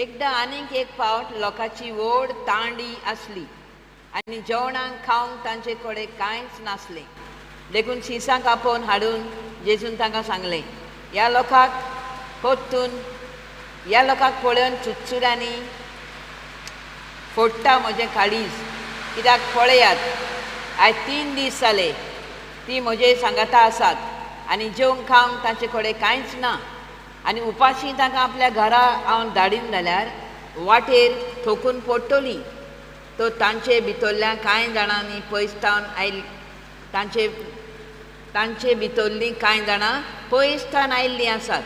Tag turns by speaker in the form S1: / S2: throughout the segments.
S1: एकदा आनीक एक फावट लोकांची व्हड तांडी आसली आनी जेवणाक खावंक तांचे कडेन कांयच नासलें. देखून शिसांक आपोवन हाडून जेजून तांकां सांगलें, ह्या लोकांक पळोवन चुचुऱ्यांनी फोडटा म्हजें काळीज. कित्याक पळयात, आयज 3 दीस जाले ती म्हजे सांगाता आसात आनी जेवंक खावंक तांचे कडेन कांयच ना. आनी उपाशी तांकां आपल्या घरा हांव धाडीन जाल्यार वाटेर थोकून पडटलीं. तो तांचे भितरल्या कांय जाणांनी पयसतावन तांचे भितरलीं कांय जाणां पयसतावन आयिल्लीं आसात.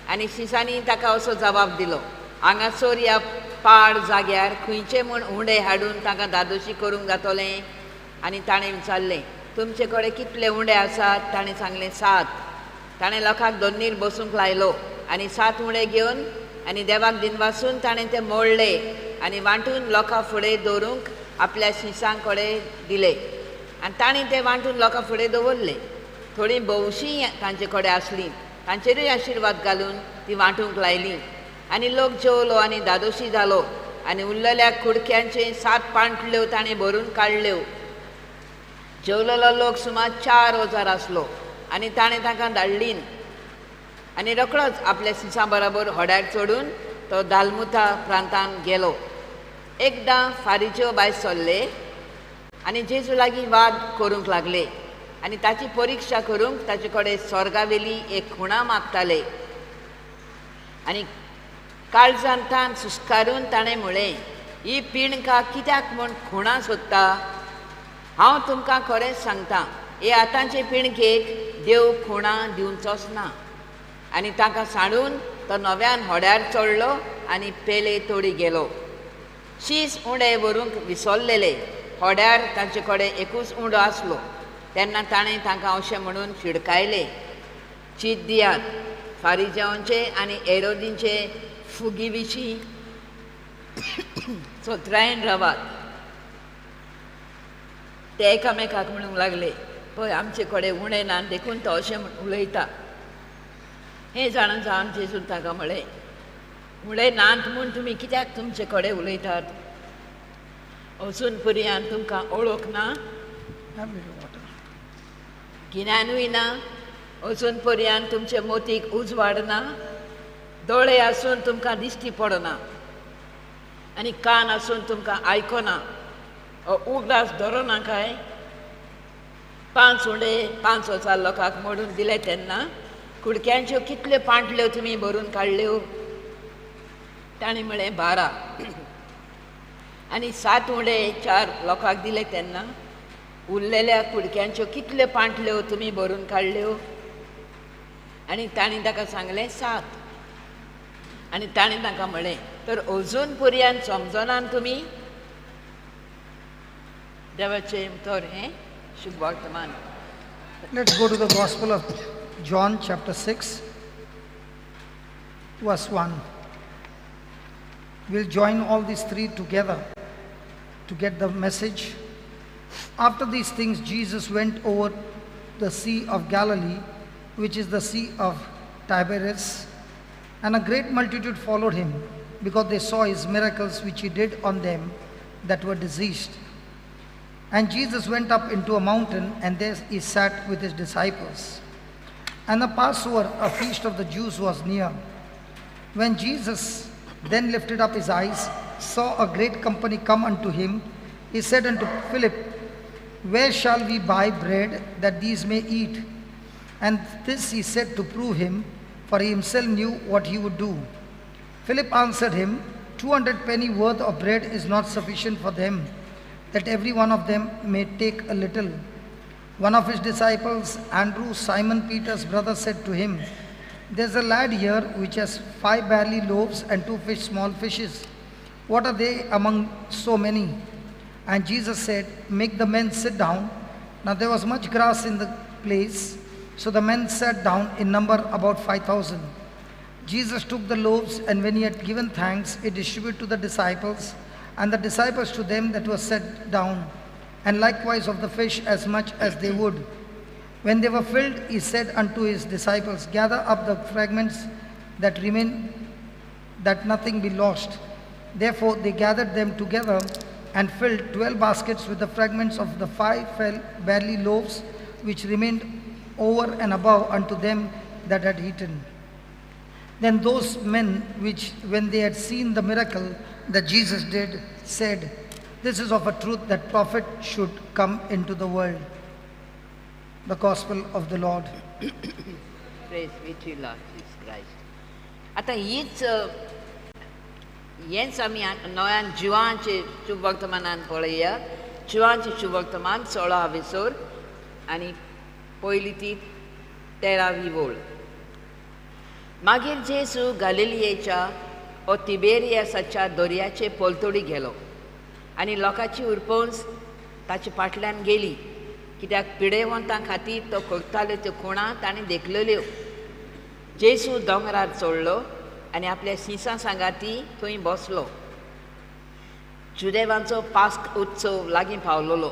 S1: आनी शिसांनी ताका असो जबाब दिलो, हांगासर ह्या पाड जाग्यार खंयचे म्हूण उंडे हाडून तांकां दादोशी करूंक जातोलें. आनी ताणें विचारलें, तुमचे कडेन कितले उंडे आसात? ताणें सांगलें 7. ताणें लोकांक दोनीर बसूंक लायलो आनी 7 उंडे घेवन आनी देवाक दिनवासून ताणें ते मोडले आनी वांटून लोकां फुडें दवरूंक आपल्या शिसां कडेन दिले. आनी ताणें ते वांटून लोकां फुडें दवरले. थोडीं भोवशीं तांचे कडेन आसलीं, तांचेरूय आशिर्वाद घालून ती वांटूंक लायलीं. आनी लोक जेवलो आनी दादोशी जालो आनी उरलेल्या कुडक्यांचे 7 पांटल्यो ताणें भरून काडल्यो. जेवलेलो लोक सुमार 4,000 आसलो आनी ताणें तांकां धाडलीं. आनी रोखडोच आपल्या शिसां बरोबर होड्यार चडून तो दालमुता प्रांतांत गेलो. एकदां फारिज्यो भायर सरले आनी जेजू लागीं वाद करूंक लागले आनी ताची परिक्षा करूंक ताचे कडेन स्वर्गावेली एक खुणा मागताले. आनी काळजांतान सुस्कारून ताणें म्हळें, ही पिणकां कित्याक म्हूण खुणा सोदता? हांव तुमकां खरेंच सांगतां, हे आतांचे पिणकेक देव खुणा दिवचोच ना. आनी तांकां सांडून तो नव्यान होड्यार चडलो आनी पेले तोडी गेलो. शीस उंडे व्हरूंक विसरलेले. होड्यार तांचे कडेन एकूच उंडो आसलो. तेन्ना ताणें तांकां अशें म्हणून शिडकायलें, चीत दियात, फारिजांचे आनी हेरोदींचे फुगी विशीं सोत्रायेन रावात. ते एकामेकाक म्हणूंक लागले, पळय आमचे कडेन उणें ना देखून तो अशें उलयता. हें जाणा जावन जेजून ताका म्हळें, उणें नात म्हूण तुमी कित्याक तुमचे कडेन उलयतात? अजून पर्यंत तुमकां ओळख ना? गिन्यानूय ना? अजून पर्यंत तुमचे मोतीक उजवाड ना? दोळे आसून तुमकां दिश्टी पडना आनी कान आसून तुमकां आयकना? उगडास धरना काय? 5 उंडे 5,000 लोकांक मोडून दिले तेन्ना कुडक्यांच्यो कितल्यो पांटल्यो तुमी भरून काडल्यो? ताणें म्हळें 12. आनी 7 उंडे 4 लोकांक दिले तेन्ना उरलेल्या कुडक्यांच्यो कितल्यो पांटल्यो तुमी भरून काडल्यो? आनी ताणें ताका सांगलें 7. आनी ताणें तांकां म्हळें, तर अजून पर्यंत समजनात तुमी? देवाचें उतर हें शुभ वर्तमान.
S2: Let's go to the Gospel of John chapter 6 verse 1. We'll join all these 3 together to get the message. After these things, Jesus went over the Sea of Galilee, which is the Sea of Tiberias, and a great multitude followed him, because they saw his miracles which he did on them that were diseased. And Jesus went up into a mountain, and there he sat with his disciples. And the Passover, a feast of the Jews, was near. When Jesus then lifted up his eyes, saw a great company come unto him, he said unto Philip, where shall we buy bread that these may eat? And this he said to prove him, for he himself knew what he would do. Philip answered him, 200 penny worth of bread is not sufficient for them, that every one of them may take a little. One of his disciples, Andrew, Simon Peter's brother, said to him, there's a lad here which has 5 barley loaves and 2 small fishes. What are they among so many? And Jesus said, make the men sit down. Now there was much grass in the place, so the men sat down, in number about 5,000. Jesus took the loaves, and when he had given thanks, he distributed to the disciples, and the disciples to them that were set down, and likewise of the fish as much as they would. When they were filled, he said unto his disciples, gather up the fragments that remain that nothing be lost. Therefore they gathered them together and filled 12 baskets with the fragments of the 5 barley loaves which remained over and above unto them that had eaten. Then those men which, when they had seen the miracle that Jesus did, said, This is of a truth that prophet should come into the world. The Gospel of the Lord.
S1: Praise be to Lord Jesus Christ. आतां हेंच आमी नव्यान जिवांचे शुभ वर्तमानान पळया. जिवांचे शुभ वर्तमान 16 विसोर आनी पयली ती 13वी ओळ. मागीर जेजू गलिलियेच्या ओ तिबेरियासाच्या दर्याचे पलतडी गेलो आनी लोकांची उरपंस ताचे फाटल्यान गेली, कित्याक पिडेवंतां खातीर तो करताल्यो त्यो खुणां ताणें देखलेल्यो. जेजू दोंगरार चडलो आनी आपल्या सिसां सांगाती थंय बसलो. जुदेवांचो पास्क उत्सव लागीं पावलोलो.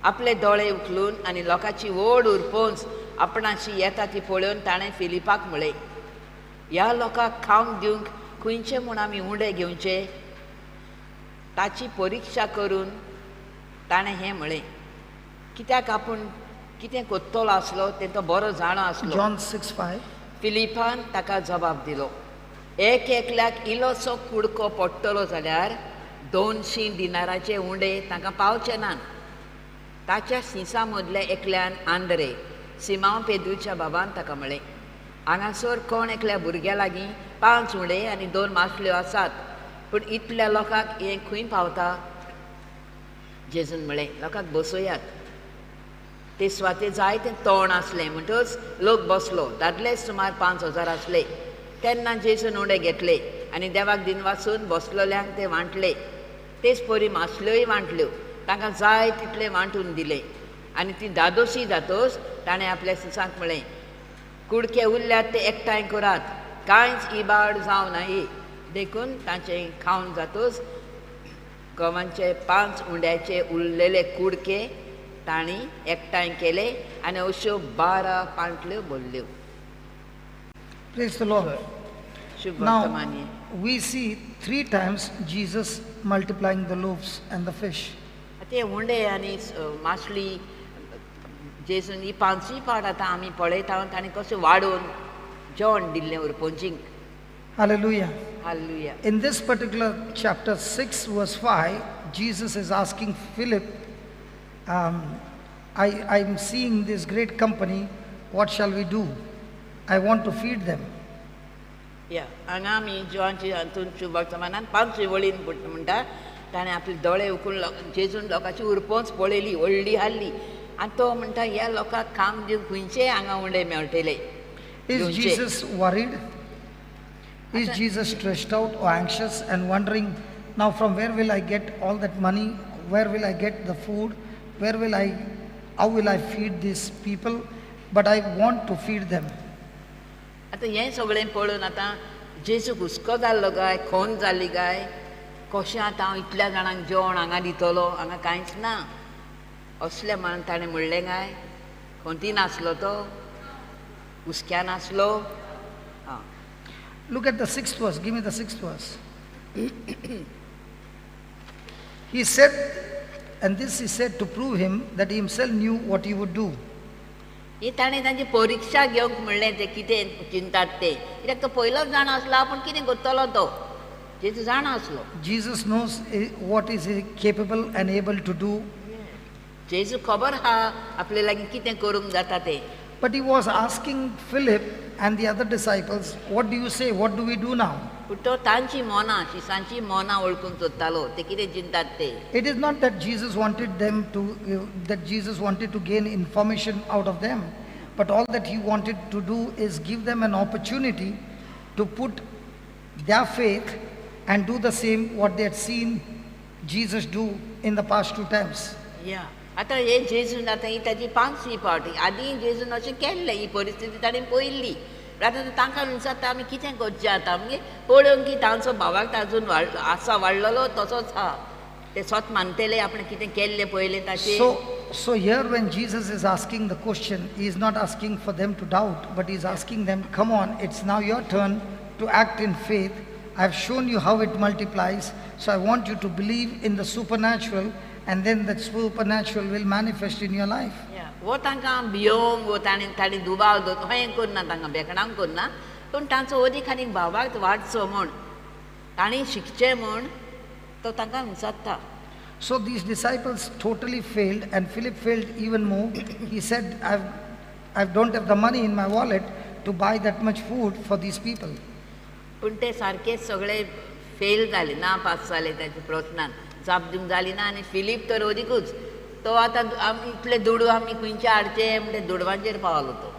S1: आपले दोळे उखलून आनी लोकांची व्हड उरपंस आपणाची येता ती पळोवन ताणें फिलिपाक म्हळें, ह्या लोकांक खावंक दिवंक खंयचे म्हूण आमी उंडे घेवचे? ताची परिक्षा करून ताणें हें म्हळें, कित्याक आपूण कितें कोत्तलो आसलो तें तो बरो जाणो आसलो.
S2: John 6:5.
S1: फिलिपान ताका जबाब दिलो, एकल्याक इल्लोसो कुडको पडटलो जाल्यार 200 दिनाराचे उंडे ताका पावचे नात. ताच्या सिसां मदले एकल्यान आंद्रे, सिमांव पेद्रूच्या बाबान ताका म्हळें, हांगासर कोण एकल्या भुरग्या लागीं 5 उंडे आनी 2 मासल्यो आसात, पूण इतल्या लोकांक हें खंय पावता? जेजून म्हळें, लोकांक बसयात. ते स्वाते जायतें तोंड आसलें म्हणटच लोक बसलो. दादले सुमार 5000 आसले. तेन्ना जेजून उंडे घेतले आनी देवाक दिन वाचून बसलोल्यांक ते वांटले. तेच परी मासल्योय वांटल्यो. तांकां जाय तितले वांटून दिले. आनी ती दादोशी जातोच ताणें आपल्या सिसांक म्हळें, कुडके उरल्यात ते एकठांय करात, कांयच इबाड जावं नये. देखून तांचें खावन जातोच गवांचे 5 उंड्याचे उरलेले कुडके तांणी एकठांय केले आनी अश्यो 12 पांटल्यो भरल्यो.
S2: Praise the Lord.
S1: Shubh
S2: Now
S1: वर्तमान.
S2: we see 3 times Jesus multiplying the loaves and the fish.
S1: ते उंडे आनी मासली जेजून ही 5 पाट आतां आमी पळयता ताणें कशें वाडोवन जेवण दिल्लें उरपोंचींक.
S2: Hallelujah.
S1: Hallelujah.
S2: In this particular chapter 6 verse 5, Jesus is asking Philip, I'm seeing this great company, what shall we do? I want to feed them.
S1: या हांगा आमी जिवांची हातून शुभ वर्तमानान 5 वळीन म्हणटा ताणें आपले दोळे उखलून जेजून लोकांची उरपोंच पळयली, व्हडली हाडली आनी तो म्हणटा ह्या लोकांक काम दिवंक खंयचे हांगा उंडे मेळटले?
S2: Is Jesus worried? Is Jesus stressed out or anxious and wondering, now from where will I get all that money? Where will I get the food? How will I feed these people? But I want to feed them.
S1: आतां हें सगळें पळोवन आतां जेजू हुस्को जाल्लो काय, खोन जाल्ली काय, कशें आतां हांव इतल्या जाणांक जेवण हांगा दितलो, हांगा कांयच ना असलें म्हणून ताणें म्हणलें काय? खोंती नासलो तो, हुस्क्या नासलो. हां.
S2: Look at the 6th verse. Give me the 6th verse. He said, and this he said to prove him that he himself knew what he would do.
S1: ही ताणें तांची परिक्षा घेवंक म्हणलें, ते कितें चिंतात ते, कित्याक तो पयलोच जाणा आसलो आपूण कितें करतलो तो. जेजू जाणा आसलो.
S2: Jesus knows what is he capable and able to do.
S1: जेजू खबर आहा आपले लागीं कितें करूंक जाता तें.
S2: But he was asking Philip and the other disciples, what do you say? What do we do now?
S1: पूण तो तांची मोना, शिसांची मोना वळखूंक सोदतालो, ते कितें चिंतात ते.
S2: It is not that Jesus wanted to gain information out of them, but all that he wanted to do is give them an opportunity to put their faith and do the same what they had seen Jesus do in the past 2 times.
S1: या आतां हे जेजून आतां ही ताची 5वी पावटी. आदीं जेजून अशें केल्लें, ही परिस्थिती ताणें पळयल्ली. आतां तांकां विचारता आमी कितें करचें आतां, म्हणजे पळोवंक की तांचो भावाक ताजून आसा वाडलेलो तसोच आहा. ते स्वत मानतले आपण कितें केल्लें पयलें ताचें.
S2: So here when Jesus is asking the question, he is not asking for them to doubt, but he is asking them, come on, it's now your turn to act in faith. I've shown you how it multiplies. So I want you to believe in the supernatural, and then that supernatural will manifest in your life.
S1: वो तांकां भियोंक वो ताणी दुबाव खंय करना तांकां बेकणांक करना पूण तांचो ओदी खानीक भावाक वाडचो म्हूण ताणी शिकचें म्हूण तो तांकां विचारता.
S2: So these disciples totally failed, and Philip failed even more. He said, I don't have the money in my wallet to buy that much food for these people.
S1: पूण ते सारकेच सगळे फेल जाले, ना पास जाले ताच्या प्रश्नान, जाप दिवंक जाली ना. आनी फिलीप तर ओदीकूच तो आतां इतले दुडू आमी खंयचे हाडचे म्हणजे दुडवांचेर पावलो तो.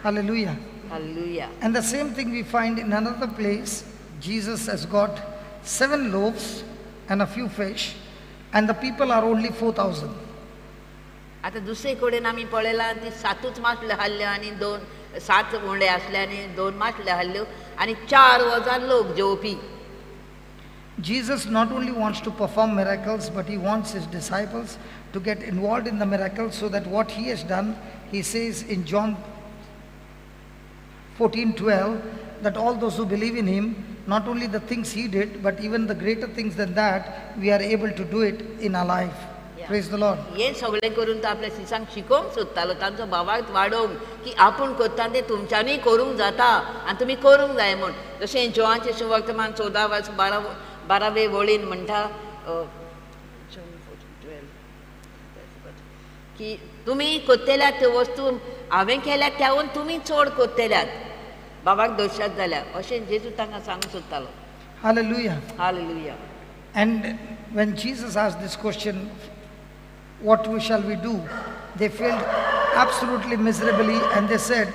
S2: Hallelujah.
S1: Hallelujah.
S2: And the same thing we find in another place. Jesus has got 7 loaves and a few fish, and the people are only 4,000.
S1: आतां दुसरे कडेन आमी पळयलां ती 7 माटल्यो हाडल्यो आनी 7 उंडे आसले आनी 2 माटल्यो हाडल्यो आनी 4,000 लोक जेवपी.
S2: Jesus not only wants to perform miracles, but he wants his disciples to get involved in the miracles, so that what he has done, he says in John 14:12, that all those who believe in him, not only the things he did, but even the greater things than that, we are able to do it in our life. Praise the Lord.
S1: हे सगळें करून तो आपल्या शिसांक शिकोवंक सोदतालो, तांचो भावार्थ वाडोवंक की आपूण करता तें तुमच्यांनी करूंक जाता आनी तुमी करूंक जाय म्हूण. जशें जोवांचें सुवार्तमान 14-12 वळीन म्हणटा की तुमी कोत्तेल्यात त्यो वस्तू हांवें केल्यात त्याहून तुमी चड कोत्तेल्यात बाबाक दर्शात जाल्यार अशें जेजू तांकां सांगूंक सोदतालो.
S2: Hallelujah.
S1: Hallelujah.
S2: And when Jesus asked this question, what shall we do? They failed absolutely miserably, and they said,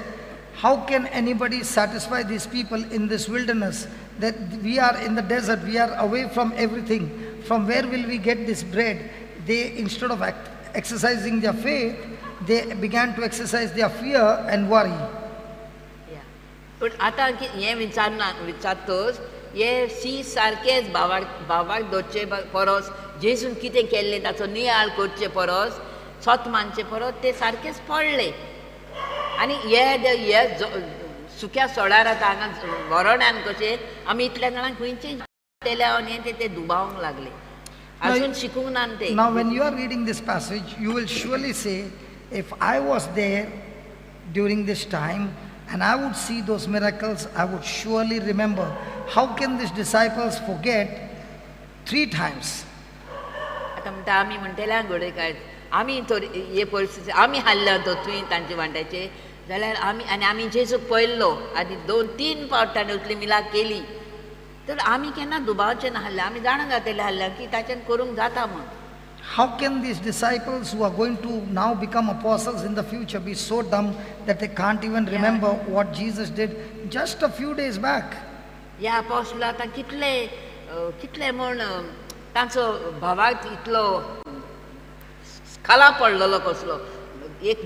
S2: how can anybody satisfy these people in this wilderness? That we are in the desert, we are away from everything. From where will we get this bread? They, instead of exercising their faith, they began to exercise their fear and worry.
S1: पूण आतां हें विचारतोच हे she सारकेंच भावाक धरचे परस जेजून कितें केल्लें ताचो नियाळ करचे परस सतमानचे परस ते सारकेंच पडले. आनी हे सुक्या सोडार आतां हांगा वरोण्यान कशें आमी इतल्या जाणांक खंयचें केल्या आनी ते दुबावंक लागले, अजून शिकूंक ना ते.
S2: Now when you are reading this passage, you will surely say, if I was there during this time and I would see those miracles, I would surely remember. How can these disciples forget 3 times?
S1: आतां म्हणटा आमी म्हणटले घोडे काय आमी हे परिस्थिती आमी हाडल्या तो थंय तांचे वांट्याचे जाल्यार आमी जेजूक पळयल्लो आनी 2-3 फावट ताणें उतली मिलाक केली तर आमी केन्ना दुबावचे ना हाडल्या, आमी जाणा जातले हाडल्या की ताच्यान करूंक जाता म्हूण.
S2: How can these disciples who are going to now become apostles in the future be so dumb that they can't even remember what Jesus did just a few days back?
S1: ह्या अपोस्टल आतां कितले म्हूण तांचो भावाक इतलो खाला पडलेलो कसलो एक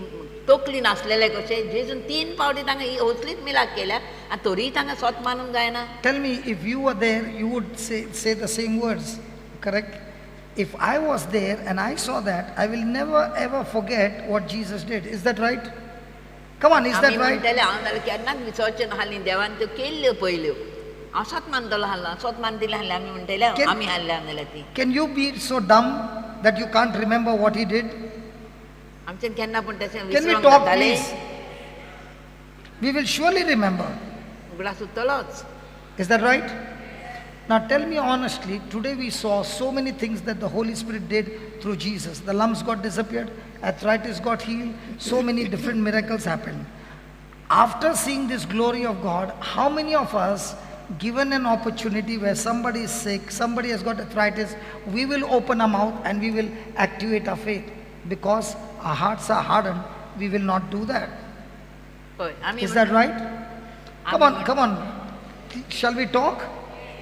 S1: तोकली नासलेले कशें जेजून 3 फावटी तांकां असलीच मिलाक केल्या आनी तरी तांकां स्वत मानूंक जायना.
S2: Tell me, if you were there, you would say the same words, correct? If I was there and I saw that, I will never ever forget what Jesus did. Is that right? Come on, is that right?
S1: हांव जाल्यार केन्नाच विसरचें ना हालीं देवान त्यो केल्ल्यो पयल्यो. हांव स्वत मानतलो हाडला स्वत मानतले हाडल्या आमी म्हणटले आमी हाडल्या जाल्यार ती.
S2: Can you be so dumb that you can't remember what he did?
S1: आमच्यान केन्ना पूण तशें
S2: Can we
S1: विसरूंक
S2: talk,
S1: जातालें?
S2: please? We will surely remember.
S1: उगडास उरतलोच.
S2: Is that right? Now tell me honestly, today we saw so many things that the Holy Spirit did through Jesus. The lumps got disappeared, arthritis got healed, so many different miracles happened. After seeing this glory of God, how many of us, given an opportunity where somebody is sick, somebody has got arthritis, we will open our mouth and we will activate our faith? Because our hearts are hardened, we will not do that. Is that right? Come on. Shall we talk?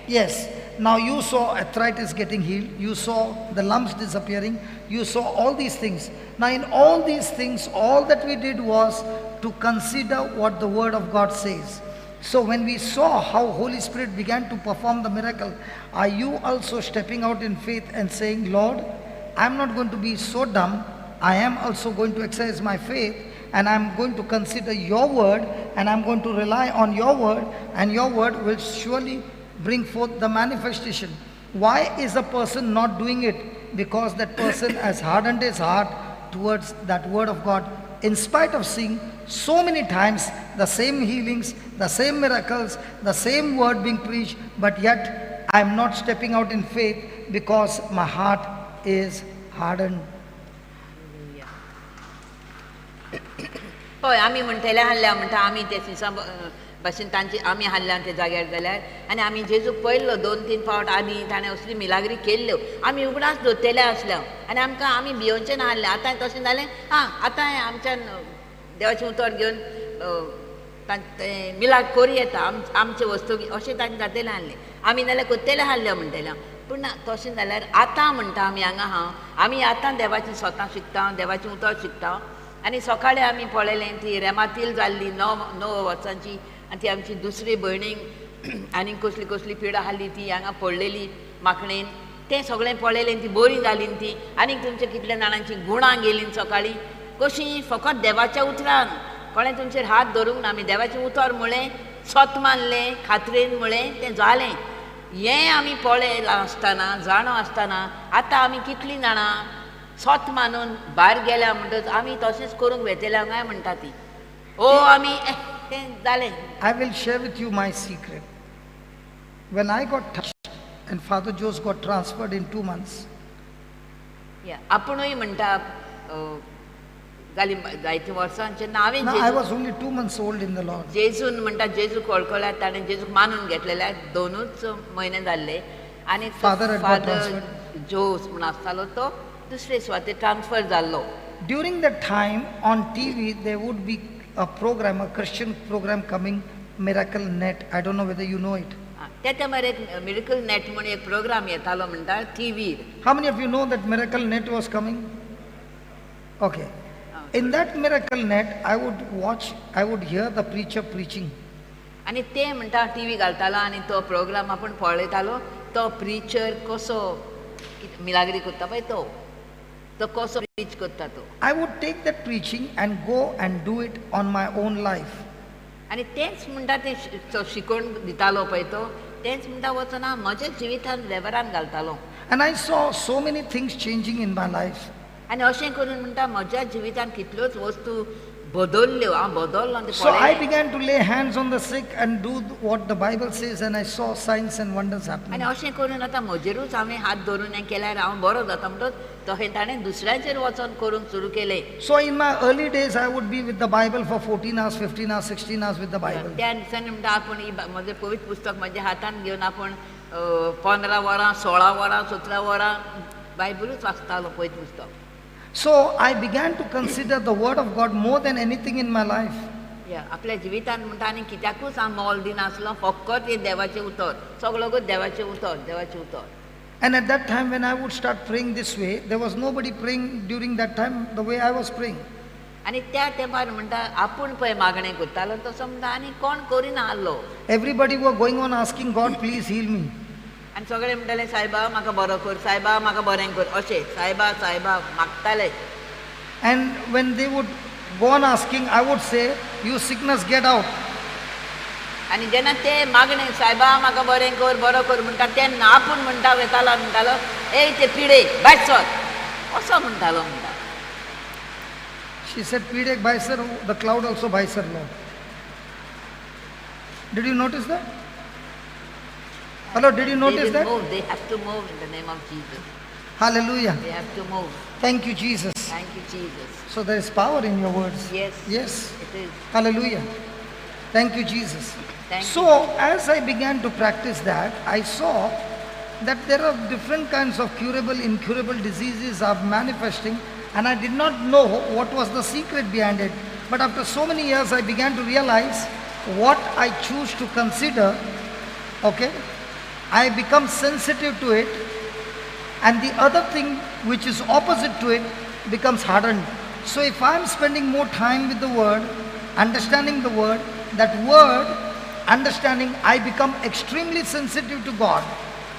S2: Yes. Now you saw arthritis getting healed. You saw the lumps disappearing. You saw all these things. Now in all these things, all that we did was to consider what the Word of God says. So when we saw how Holy Spirit began to perform the miracle, are you also stepping out in faith and saying, Lord, I'm not going to be so dumb. I am also going to exercise my faith, and I'm going to consider your word, and I'm going to rely on your word, and your word will surely bring forth the manifestation. Why is a person not doing it? Because that person has hardened his heart towards that word of God. In spite of seeing so many times the same healings, the same miracles, the same word being preached, but yet I am not stepping out in faith because my heart is hardened.
S1: हय आमी म्हणटले हाडल्या म्हणटा आमी ते सिसा भाशेन तांची आमी हाडल्या ते जाग्यार जाल्यार आनी आमी जेजू पळयल्लो 2-3 फावट आदी ताणें असली मिलाग्री केल्ल्यो आमी उगडास धरतले आसल्या आनी आमकां आमी भियोनचें ना हाडलें आतां तशें जालें आतां आमच्यान देवाचें उतर घेवन मिलाग करूं येता आमचे वस्तू अशें ताणें जातलें हाडलें आमी नाल्यार कोत्तेले हाडल्या म्हणटलें पूण ना तशें जाल्यार आतां म्हणटा आमी हांगा आमी आतां देवाचें स्वता शिकता देवाचें उतर शिकता आनी सकाळीं आमी पळयलें ती रेमातील जाल्ली 9 वर्सांची आनी ती आमची दुसरी भयणीक आनी कसली कसली पिडा हाडली ती हांगा पडलेली माखणेन तें सगळें पळयलें ती बरी जाली ती आनीक तुमच्या कितल्या जाणांची गुणां गेलीं सकाळीं कशीं फकत देवाच्या उतरान कोणें तुमचेर हात धरूंक ना आमी देवाचें उतर म्हळें सत मानलें खात्रेन म्हळें तें जालें हें आमी पळयलां आसतना जाणो आसतना आतां आमी कितलीं जाणां स्वत मानून भायर गेल्या म्हणटच आमी तशेंच करूंक वेतल्या काय म्हणटा ती आमी तें जालें.
S2: I will share with you my secret. When I got touched and Father Jose got transferred in 2 months.
S1: आपुणूय म्हणटा जाली जायती वर्सां जेन्ना हांवें
S2: I was only 2 months old in the Lord.
S1: जेजून म्हणटा जेजू कळकळ्यात ताणें जेजूक मानून घेतलेल्या 2च म्हयने जाल्ले आनी फादर जोस म्हूण आसतालो तो दुसरे स्वाती ट्रान्सफर जाल्लो.
S2: During that time on TV there would be a program, a Christian program coming, Miracle Net. I don't know whether you know it.
S1: त्या मरे एक मिरेकल नेट म्हणून एक प्रोग्राम येतालो म्हणटा टीव्हीर.
S2: How many of you know that Miracle Net was coming? Okay. In that Miracle Net I would hear the preacher preaching.
S1: आनी ते म्हणटा टीव्ही घालतालो आनी तो प्रोग्राम आपूण पळयतालो तो प्रिचर कसो मिलाग्री करता पळय तो कसो प्रीच करता तो.
S2: I would take that preaching and go and do it on my own life.
S1: आनी तेंच म्हणटा ते शिकोवन दितालो पळय तो तेंच म्हणटा वचून हांव म्हज्या जिवितान वेवरान घालतालो.
S2: And I saw so many things changing in my life.
S1: आनी अशें करून म्हणटा म्हज्या जिवितान कितल्योच वस्तू बदलल्यो हांव बदललो.
S2: So I began to lay hands on the sick and do what the Bible says, and I saw signs and wonders happening.
S1: आनी अशें करून आतां म्हजेरूच हांवें हात धरून हें केल्यार हांव बरो जाता म्हणटच तशें ताणें दुसऱ्यांचेर वचोन करूंक सुरू केलें.
S2: So in my early days I would be with the Bible for 14 hours, 15 hours, 16 hours with the Bible.
S1: त्या दिसांनी म्हणटा आपूण म्हजें पवित्र पुस्तक म्हज्या हातान घेवन आपूण 15 वरां 16 वरां 17 वरां बायबलूच वाचतालो पवित्र पुस्तक.
S2: So I began to consider the word of God more than anything in my life.
S1: आपल्या जिवितान म्हणटा आनी कित्याकूच हांव मोल दिनासलो फकत हें देवाचें उतर सगळोच देवाचें उतर.
S2: And at that time when I would start praying this way, there was nobody praying during that time the way I was praying.
S1: आनी त्या तेंपार म्हणटा आपूण पळय मागणें करतालो तसो म्हणटा आनी कोण करिना आसलो.
S2: Everybody were going on asking God, please heal me.
S1: आनी सगळे म्हणटाले सायबा म्हाका बरो कर सायबा म्हाका बरें कर अशें सायबा मागताले.
S2: And when they would go on asking, I would say, you sickness, get out.
S1: आनी जेन्ना ते मागणें सायबा म्हाका बरें कर बरो कर म्हणटा तेन्ना आपूण म्हणटालो ए ते पिडे भायर सर असो म्हणटालो म्हणटा.
S2: She said, pide bhai sir, the cloud also bhai sir, Lord. Did you notice that? Hello, did you notice that?
S1: They have to move in the name of Jesus.
S2: Hallelujah.
S1: They have to move.
S2: Thank you, Jesus.
S1: Thank you, Jesus.
S2: So there is power in your words.
S1: Yes.
S2: Yes.
S1: It is.
S2: Hallelujah. Thank you, Jesus.
S1: Thank
S2: So
S1: you.
S2: as I began to practice that, I saw that there are different kinds of curable, incurable diseases are manifesting, and I did not know what was the secret behind it. But after so many years, I began to realize what I choose to consider, okay, I become sensitive to it, and the other thing which is opposite to it becomes hardened. So if I am spending more time with the word, understanding the word, that word understanding, I become extremely sensitive to God,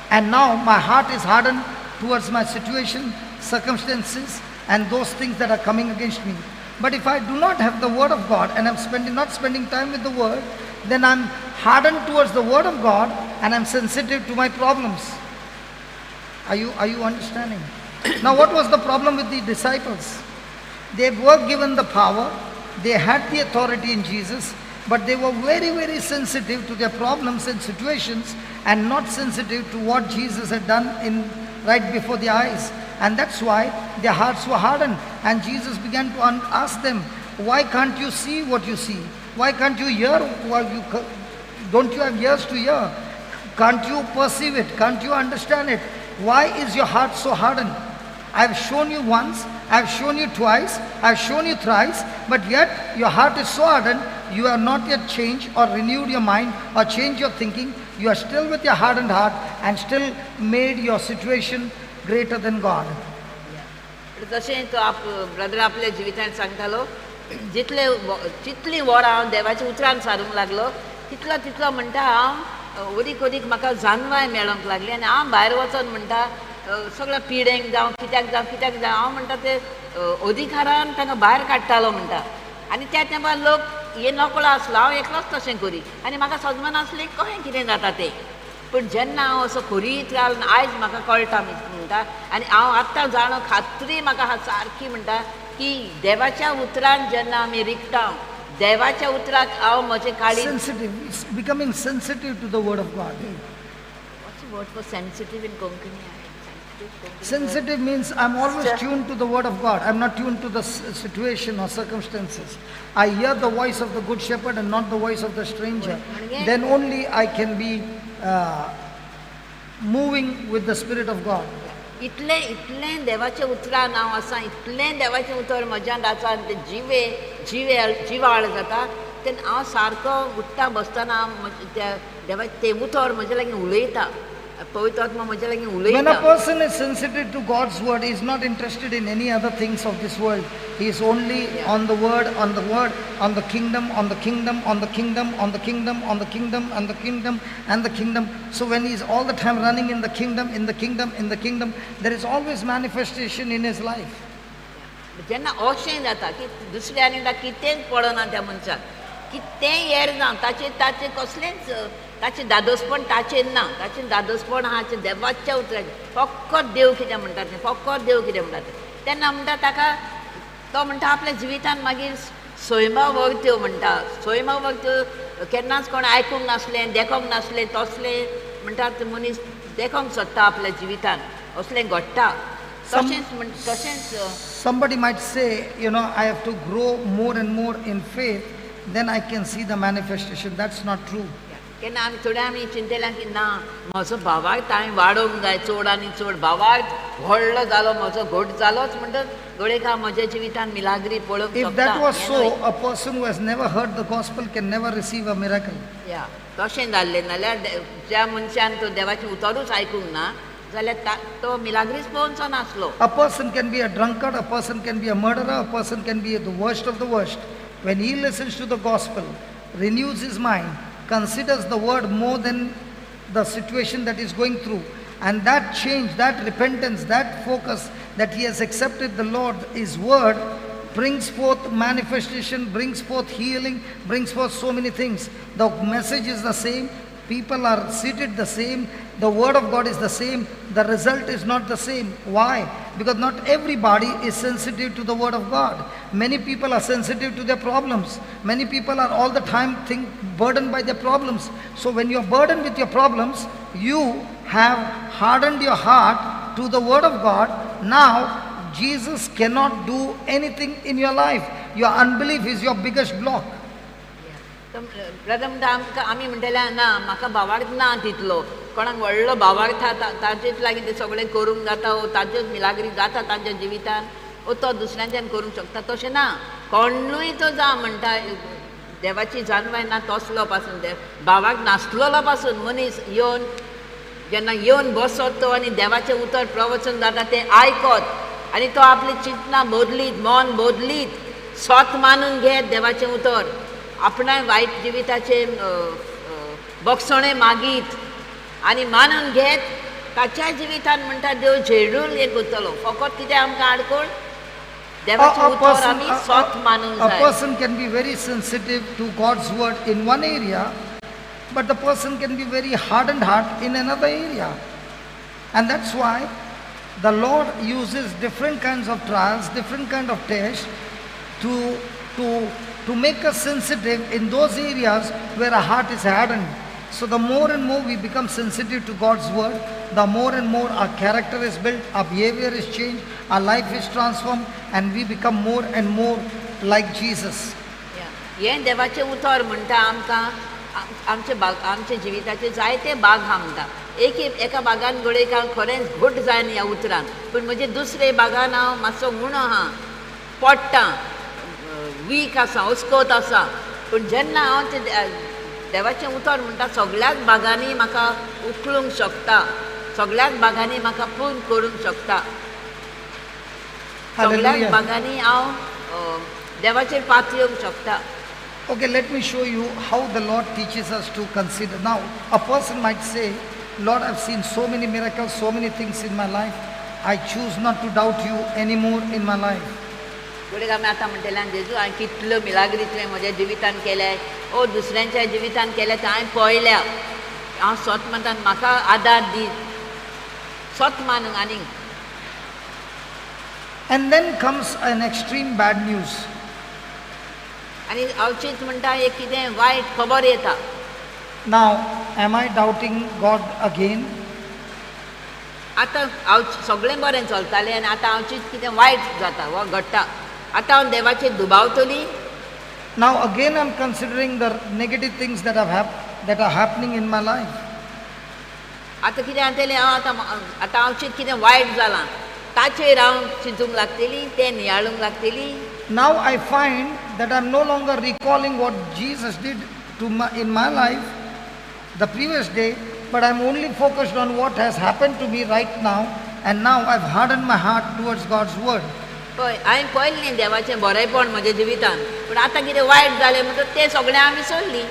S2: and now my heart is hardened towards my situation, circumstances, and those things that are coming against me. But if I do not have the word of God and I'm not spending time with the word, then I'm hardened towards the word of God, and I'm sensitive to my problems. Are you understanding? Now, what was the problem with the disciples? They were given the power, they had the authority in Jesus, but they were very, very sensitive to their problems and situations and not sensitive to what Jesus had done right before their eyes. And that's why their hearts were hardened. And Jesus began to ask them, why can't you see what you see? Why can't you hear what don't you have ears to hear? Can't you perceive it? Can't you understand it? Why is your heart so hardened? I've shown you once, I've shown you twice, I've shown you thrice, but yet your heart is so hardened, you have not yet changed or renewed your mind or changed your thinking. You are still with your hardened heart and still made your situation greater than God.
S1: तशें तो brother आपल्या जिवितांत सांगतालो, जितली वरां हांव देवाच्या उतरान सारूंक लागलो, तितलो म्हणटा हांव ओदीक म्हाका जानवाय मेळोंक लागली आनी हांव भायर वचोन म्हणटा सगळ्या पिडेंक जावं कित्याक जावं हांव म्हणटा ते अधिकारान तांकां भायर काडटालो म्हणटा. आनी त्या तेंपार लोक हे नकळो आसलो, हांव एकलोच तशें करी आनी म्हाका सजमन आसलें कशें कितें जाता तें. पूण जेन्ना हांव असो खोरीत रावन आयज म्हाका कळटा म्हणटा आनी हांव आतां जाणो खात्री म्हाका सारकी म्हणटा की देवाच्या उतरान जेन्ना आमी रिगता, देवाच्या उतराक हांव म्हजें काळी
S2: sensitive, becoming sensitive to the word of God.
S1: What's the word for sensitive in Konkani?
S2: Sensitive means I'm always tuned to the word of God. I'm not tuned to the situation or circumstances. I hear the voice of the good shepherd and not the voice of the stranger. Then only I can be moving with the Spirit of God.
S1: इतलें देवाचें उतरान हांव आसा, इतलें देवाचें उतर म्हज्यान आसा आनी तें जिवाळ जाता, तेन्ना हांव सारको उठ्ठा बसतना त्या देवाचें तें उतर म्हजे लागीं उलयता. पवित्र आत्मा म्हजे लागीं उलयता.
S2: When a person is sensitive to God's word, he is not interested in any other things of this world. He is only on the word, on the kingdom, on the kingdom, on the kingdom, on the kingdom, on the kingdom, and the kingdom, and the kingdom. So when he is all the time running in the kingdom, in the kingdom, in the kingdom, there is always manifestation in his life.
S1: जेन्ना अशें जाता की दुसऱ्यान एकदां कितेंच पडना त्या मनशाक, कितेंय हेर जावं ताचें कसलेंच ताचें दादोसपण ताचेर ना, ताचें दादोसपण आहा देवाच्या उतराचें. फकत देव कितें म्हणटा तें, फकत देव कितें म्हणटा तें. तेन्ना म्हणटा ताका तो म्हणटा आपल्या जिवितान मागीर स्वयंभाव वक्त्यो म्हणटा. स्वयंभाव वक्त्यो केन्नाच कोण आयकूंक नासलें, देखोंक नासलें, तसलें म्हणटा ते मनीस देखोंक सोदता आपल्या जिवितान, असलें घडटा.
S2: Somebody might say, I have to grow more and more in faith, then I can see the manifestation. That's not true.
S1: केन्ना आमी थोडे आमी चिंतलें की ना म्हजो भावार्थ हांवें वाडोवंक जाय, चड आनी चड भावार्थ व्हडलो जालो, म्हजो घोट जालोच म्हणटच घोडेक हांव म्हज्या जिवितान मिलाग्री पळोवंक शकता.
S2: If that was so, a person who has never heard the gospel can never receive a miracle.
S1: तशें जाल्लें नाल्यार ज्या मनशान तो देवाचें उतरूच आयकूंक ना जाल्यार तो मिलाग्रीच पळोवचो नासलो.
S2: A person can be a drunkard, a person can be a murderer, a person can be the worst of the worst. When he listens to the gospel, renews his mind, considers the word more than the situation that he's going through, and that change, that repentance, that focus that he has accepted the Lord, his word brings forth manifestation, brings forth healing, brings forth so many things. The message is the same, people are seated the same, the word of God is the same, the result is not the same. Why? Because not everybody is sensitive to the word of God. Many people are sensitive to their problems. Many people are all the time burdened by their problems. So when you are burdened with your problems, you have hardened your heart to the word of God. Now Jesus cannot do anything in your life. Your unbelief is your biggest block.
S1: प्रथम आमी म्हणटले ना म्हाका भावार्थ ना तितलो, कोणाक व्हडलो भावार्थ ताचेच लागीं ते सगळें करूंक जाता, ताचेच मिलाग्री जाता तांच्या जिवितान, तो दुसऱ्यांच्यान करूंक शकता. तशें ना, कोणूय तो जा म्हणटा देवाची जानवाय ना तसलो पासून, भावार्थ नासलेलो पासून मनीस जेन्ना येवन बसत तो आनी देवाचें उतर प्रवचन जाता तें आयकत आनी तो आपली चिंतना बदलीत, मन बदलीत, स्वत मानून घेत देवाचें उतर, आपणाय वायट जिविताचे बक्षणे मागीत आनी मानून घेत ताच्या जिवितान म्हणटा देव झेडून हे करतलो. फकत कितें आमकां आडकोळ देवाचें उतर आमी स्वत मानून जाय.
S2: A person can be very sensitive to God's word in one area, but the person can be very hardened heart in another area. And that's why the Lord uses different kinds of trials, different kind of tests to, to make us sensitive in those areas where our heart is hardened. So the more and more we become sensitive to God's word, the more and more our character is built, our behavior is changed, our life is transformed, and we become more and more like Jesus.
S1: हें देवाचें उतर म्हणटा आमकां आमचे जिविताचे जायते भाग आहा म्हणटा एका भागान घडये हांव खरेंच घट जायन ह्या उतरान पूण म्हजे दुसरे भागान हांव मातसो उणो आहा पडटा वीक आसा हुस्कोत आसा पूण जेन्ना हांव तें देवाचें उतर म्हणटा सगळ्याच भागांनी म्हाका उखलूंक शकता सगळ्याच भागांनी म्हाका पूर्ण करूंक शकता सगळ्याच भागांनी हांव देवाचेर पातळेवंक शकता.
S2: Okay, let me show you how the Lord teaches us to consider. Now, a person might say, Lord, I've seen so many miracles, so many things in my life. I choose not to doubt you anymore in my life.
S1: थोडे आमी आतां म्हणटलें जेजू हांवें कितल्यो मिलाग्री तुवें म्हज्या जिवितान केल्या ओ दुसऱ्यांच्या जिवितान केल्या ते हांवें पळयल्या हांव स्वत म्हणटा म्हाका आदार दी स्वत मान आनीक.
S2: And then comes an extreme bad news.
S1: आनी अवचित म्हणटा एक कितें वायट खबर येता.
S2: Now, am I doubting God again?
S1: आतां हांव सगळें बरें चलतालें आनी आतां हांवचीत कितें वायट जाता वा घडटा आतां हांव देवाचेर दुबावतली.
S2: Now again I'm considering the negative things that are happening in my life.
S1: आतां कितें जातलें हांव आतां हांवचीत कितें वायट जालां ताचेर हांव चिंतूंक लागतली तें नियाळूंक लागतली.
S2: Now I find that I'm no longer recalling what Jesus did in my life the previous day, but I'm only focused on what has happened to me right now, and now I've hardened my heart towards God's word.
S1: पळय हांवें पळयलें न्ही देवाचें बरेंपण म्हज्या जिवितान पूण आतां कितें वायट जालें म्हणटा तें सगळें हांवें विसरलीं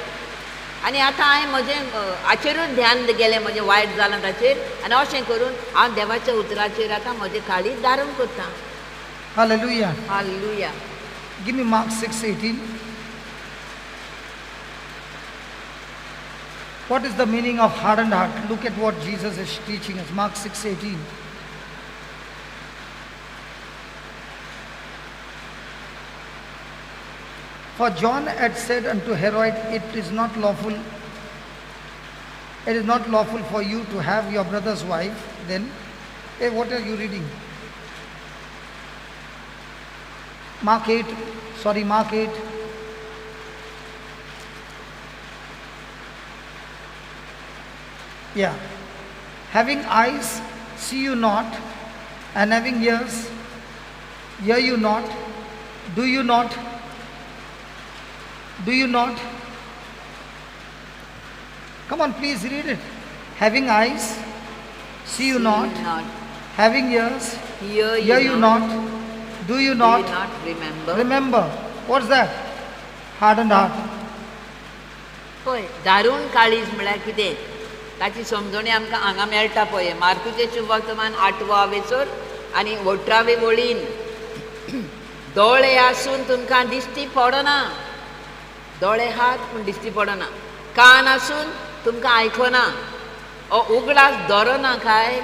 S1: आनी आतां हांवें म्हजें हाचेरूच ध्यान गेलें म्हजें वायट जालां ताचेर आनी अशें करून हांव देवाच्या उतराचेर आतां म्हजें काळीज धारण करतां.
S2: Hallelujah.
S1: Hallelujah.
S2: Give me Mark 6:18. What is the meaning of hardened heart? Look at what Jesus is teaching us. Mark 6:18. For John had said unto Herod, it is not lawful for you to have your brother's wife. Then, hey, what are you reading? Mark 8. Yeah. Having eyes, see you not, and having ears, hear you not. Do you not? Come on, please read it. Having eyes, see you not. Having ears, hear you not. Do you not remember? What's that? Hardened heart.
S1: पळय दारूण काळीज म्हळ्यार कितें ताची समजणी आमकां हांगा मेळटा पळय मार्कुचे शुभवर्तमान 8 वेचोर आनी 18 वळीन दोळे आसून तुमकां दिश्टी पडना दोळे आहात पूण दिश्टी पडना कान आसून तुमकां आयकना उगडास धरना काय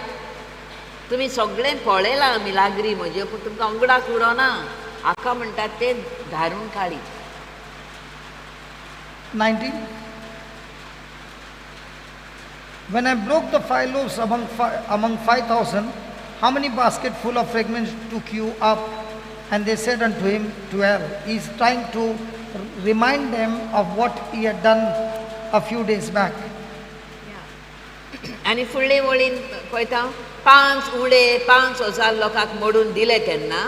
S1: तुमी सगळें पळयलां मिलाग्री म्हजे पूण तुमकां उगडास उडोना हाका म्हणटात ते दारूण काळीज.
S2: 19. When I broke the 5 loaves among 5,000, how many baskets full of fragments took you up? And they said unto him, 12. He's trying to remind them of what he had done a few days back.
S1: आनी फुडले वळीन पळयता 5 उडे 5,000 लोकांक मोडून दिले तेन्ना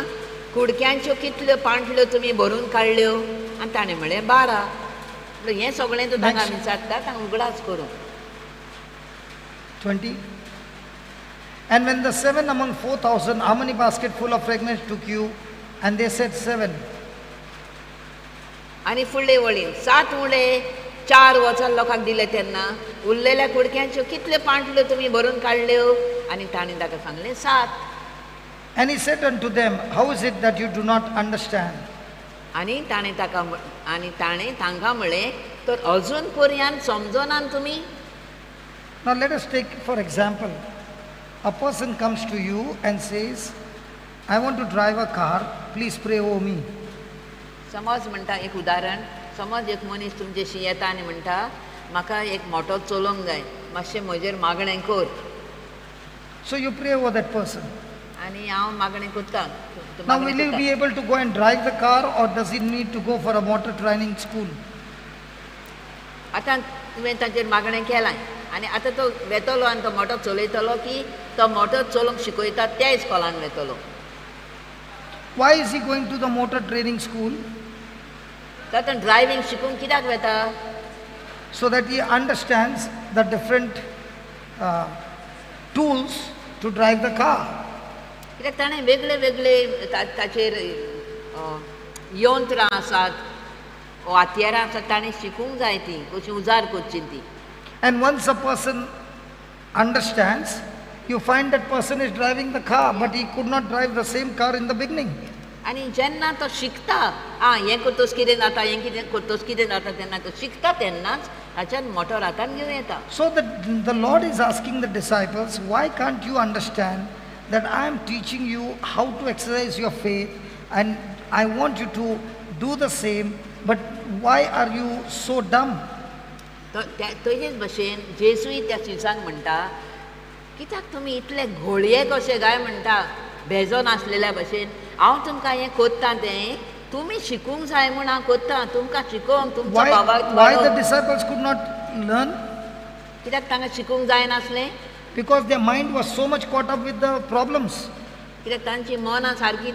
S1: कुडक्यांच्यो कितल्यो पांटल्यो तुमी भरून काडल्यो आनी ताणें म्हळें 12. हें सगळें तूं तांकां विचारता तांकां उगडास करूं.
S2: 20. And when the 7 among 4,000, how many baskets full of fragments took you? And they said 7.
S1: आनी फुडले वळीन 7 उडे 4,000 लोकांक दिले तेन्ना उरलेल्या कुडक्यांच्यो कितल्यो पांटल्यो तुमी भरून काडल्यो आनी ताणें ताका सांगलें 7.
S2: And he said unto them, how is it that you do not understand?
S1: आनी ताणें तांकां म्हळें तर अजून पर्यंत समजोनान तुमी.
S2: Now let us take for example, a person comes to you and says, I want to drive a car, please pray over me.
S1: समज म्हणटा एक उदाहरण, समज एक मनीस तुमचेशी येता आनी म्हणटा म्हाका एक मोटो चलोवंक जाय, मातशें म्हजेर मागणें कर.
S2: So you pray over that person.
S1: आनी हांव मागणें करतां.
S2: Now will you be able to go and drive the car, or does he need to go for a motor training school?
S1: आतां तुवें ताचेर मागणें केलां आनी आतां तो वेतलो आनी तो मोटो चलयतलो की तो मोटो चलोवंक शिकयता त्या इस्कॉलान वेतलो.
S2: Why is he going to the motor training school?
S1: तातूंत ड्रायव्हिंग शिकूंक कित्याक वेता?
S2: So that he understands the different tools to drive the car.
S1: कित्याक ताणें वेगळे वेगळे ताचेर यंत्रां आसात, हातयारां आसात, ताणें शिकूंक जाय ती कशी उजार करची ती.
S2: And once a person understands, you find that person is driving the car, but he could not drive the same car in the beginning.
S1: आनी जेन्ना तो शिकता, हें करतोस कितें जाता, हें कितें करतोस कितें जाता, तेन्ना तो शिकता तेन्नाच हाच्यान मोटर हातान घेवन येता.
S2: So the Lord is asking the disciples, why can't you understand that I am teaching you how to exercise your faith, and I want you to do the same, but why are you so dumb?
S1: तशेंच भशेन जेसूय त्या शिसांक म्हणटा, कित्याक तुमी इतले घोळये कशे काय म्हणटा, भेजो नासलेल्या भशेन. हांव तुमकां हें कोत्तां तें तुमी शिकूंक जाय म्हूण हांव कोत्तां, तुमकां शिकोवंक तुमच्या बाबाक.
S2: Why the disciples could not learn?
S1: कित्याक तांकां शिकूंक जाय नासलें?
S2: Because their mind was so much caught up with the problems.
S1: कित्याक तांची मनां सारकी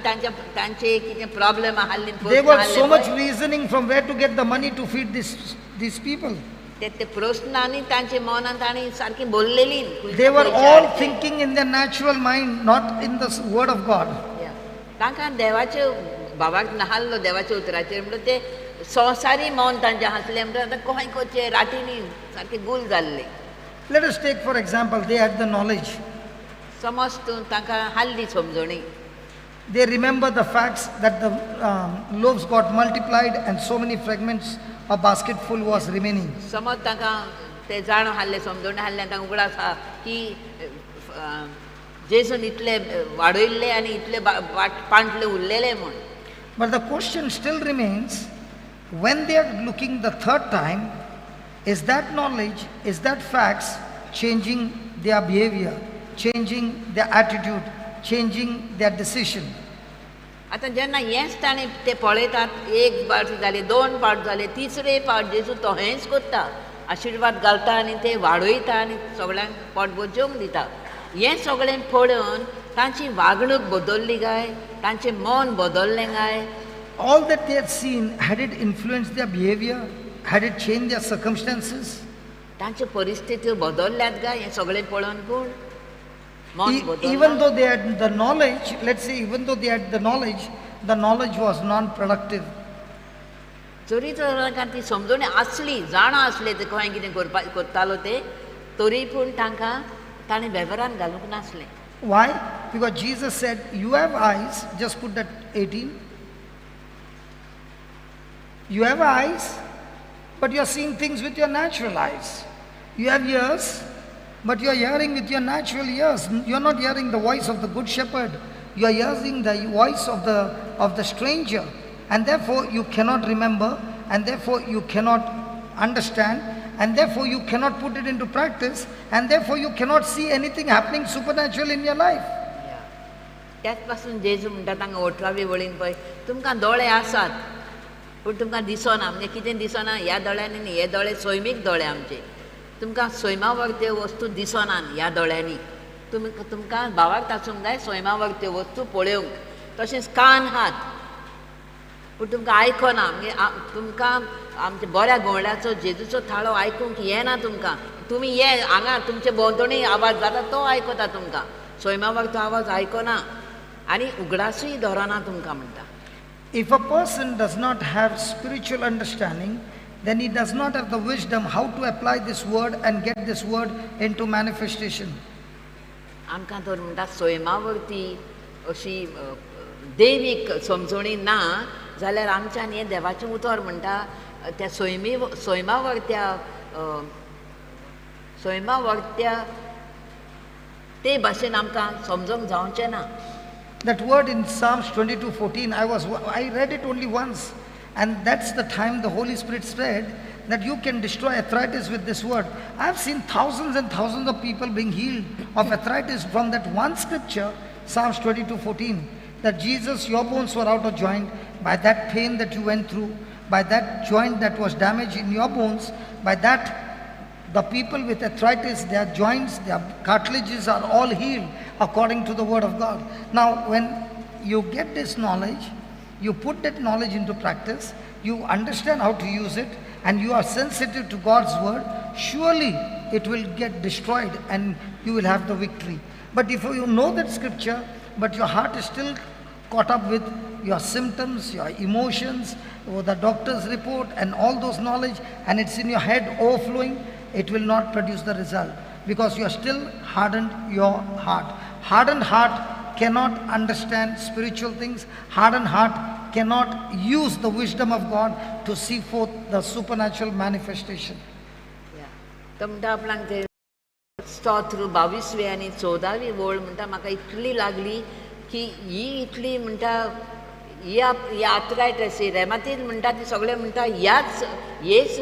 S1: तांचे कितें प्रॉब्लेम आसली.
S2: They were so much reasoning from where to get the money to feed these people.
S1: ते प्रश्नांनी तांचे मनांत तांणी सारकी बोललेली.
S2: They were all thinking in their natural mind, not in the word of God.
S1: तांकां देवाचे बाबाक नाहल्लो देवाच्या उतराचेर म्हणून ते संवसारी मन तांचें आसलें म्हणून आतां खंय करचें रातींनी सारकें गूल जाल्लें.
S2: Let us take for example, they had the knowledge.
S1: समज तूं तांकां हाल्ली समजणी.
S2: They remember the facts that the loaves got multiplied and so many fragments, a basket full was remaining.
S1: समज तांकां ते जाण हाल्ले समजणी हाल्ले आनी तांकां उगडास आसा की जेसून इतले वाडयल्ले आनी इतले पांटले उरलेले म्हूण.
S2: But the question still remains, when they are looking the third time, is that knowledge, is that facts changing their behavior, changing their attitude, changing their decision?
S1: आतां जेन्ना हेंच ताणें ते पळयतात, एक पावट जाले, दोन पावट जाले, तिसरे पावट जेजू तो हेंच करता, आशिर्वाद घालता आनी ते वाडयता आनी सगळ्यांक पोटभर जेवंक दिता. हें सगळें पळोवन तांची वागणूक बदलली काय, तांचें मन बदललें काय?
S2: All that they had seen, had it influenced their behavior? Had it changed their circumstances?
S1: तांच्यो परिस्थित्यो बदलल्यात काय हें सगळें पळोवन पूण मन बदलना.
S2: Even though they had the knowledge, let's say even though they had the knowledge was non-productive.
S1: जरी तर ती समजणी आसली, जाणा आसले ते खंय कितें करतालो ते, तरी पूण ताणें वेव्हारान घालूंक नासलें.
S2: Why? Because Jesus said, you have eyes, just put that 18. You have eyes, but you are seeing things with your natural eyes. You have ears, but you are hearing with your natural ears. You are not hearing the voice of the good shepherd. You are hearing the voice of the stranger. And therefore you cannot remember, and therefore you cannot understand, and therefore you cannot put it into practice, and therefore you cannot see anything happening supernatural in your life.
S1: त्याच पासून जेजू म्हणटा तांकां 18वी वळीन पळय, तुमकां दोळे आसात पूण तुमकां दिसना. म्हणजे कितें दिसना? ह्या दोळ्यांनी न्ही, हे दोळे सैमीक दोळे आमचे. तुमकां सैमावळ त्यो वस्तू दिसनात ह्या दोळ्यांनी. तुमकां भावाक तासूंक जाय सैमावळ त्यो वस्तू पळोवंक. तशेंच कान आहात पूण तुमकां आयकना. म्हणजे तुमकां आमच्या बऱ्या गोंड्याचो जेजूचो थाळो आयकूंक येना तुमकां. तुमी हे हांगा तुमचे भोंवतणी आवाज जाता तो आयकता तुमकां, सैमावळ तो आवाज आयकना आनी उगडासूय धरना तुमकां म्हणटा.
S2: If a person does not have spiritual understanding, then he does not have the wisdom how to apply this word and get this word into manifestation.
S1: आमकां तर म्हणटा सैमावळती अशी देवीक समजणी ना जाल्यार आमच्यान हें देवाचें उतर म्हणटा त्या सोयमावळत्या ते भाशेन आमकां समजूंक जावचें ना.
S2: That word in Psalms 22:14, I read it only once, and that's the time the Holy Spirit said that you can destroy arthritis with this word. I've seen thousands and thousands of people being healed of arthritis from that one scripture, Psalms 22:14, that Jesus, your bones were out of joint by that pain that you went through, by that joint that was damaged in your bones, by that the people with arthritis, their joints, their cartilages are all healed according to the word of God. Now, when you get this knowledge, you put that knowledge into practice, you understand how to use it, and you are sensitive to God's word, surely it will get destroyed and you will have the victory. But if you know that scripture, but your heart is still caught up with your symptoms, your emotions, or the doctor's report and all those knowledge, and it's in your head overflowing, it will not produce the result because you are still hardened your heart. Hardened heart cannot understand spiritual things. Hardened heart cannot use the wisdom of God to see forth the supernatural manifestation.
S1: तो म्हणटा आपणाक ते स्तोत्र 22वी आनी 14वी ओळ म्हणटा म्हाका इतली लागली की ही इतली म्हणटा ही आर्थरायटिस रेमातीज म्हणटा ती सगळे म्हणटा हेच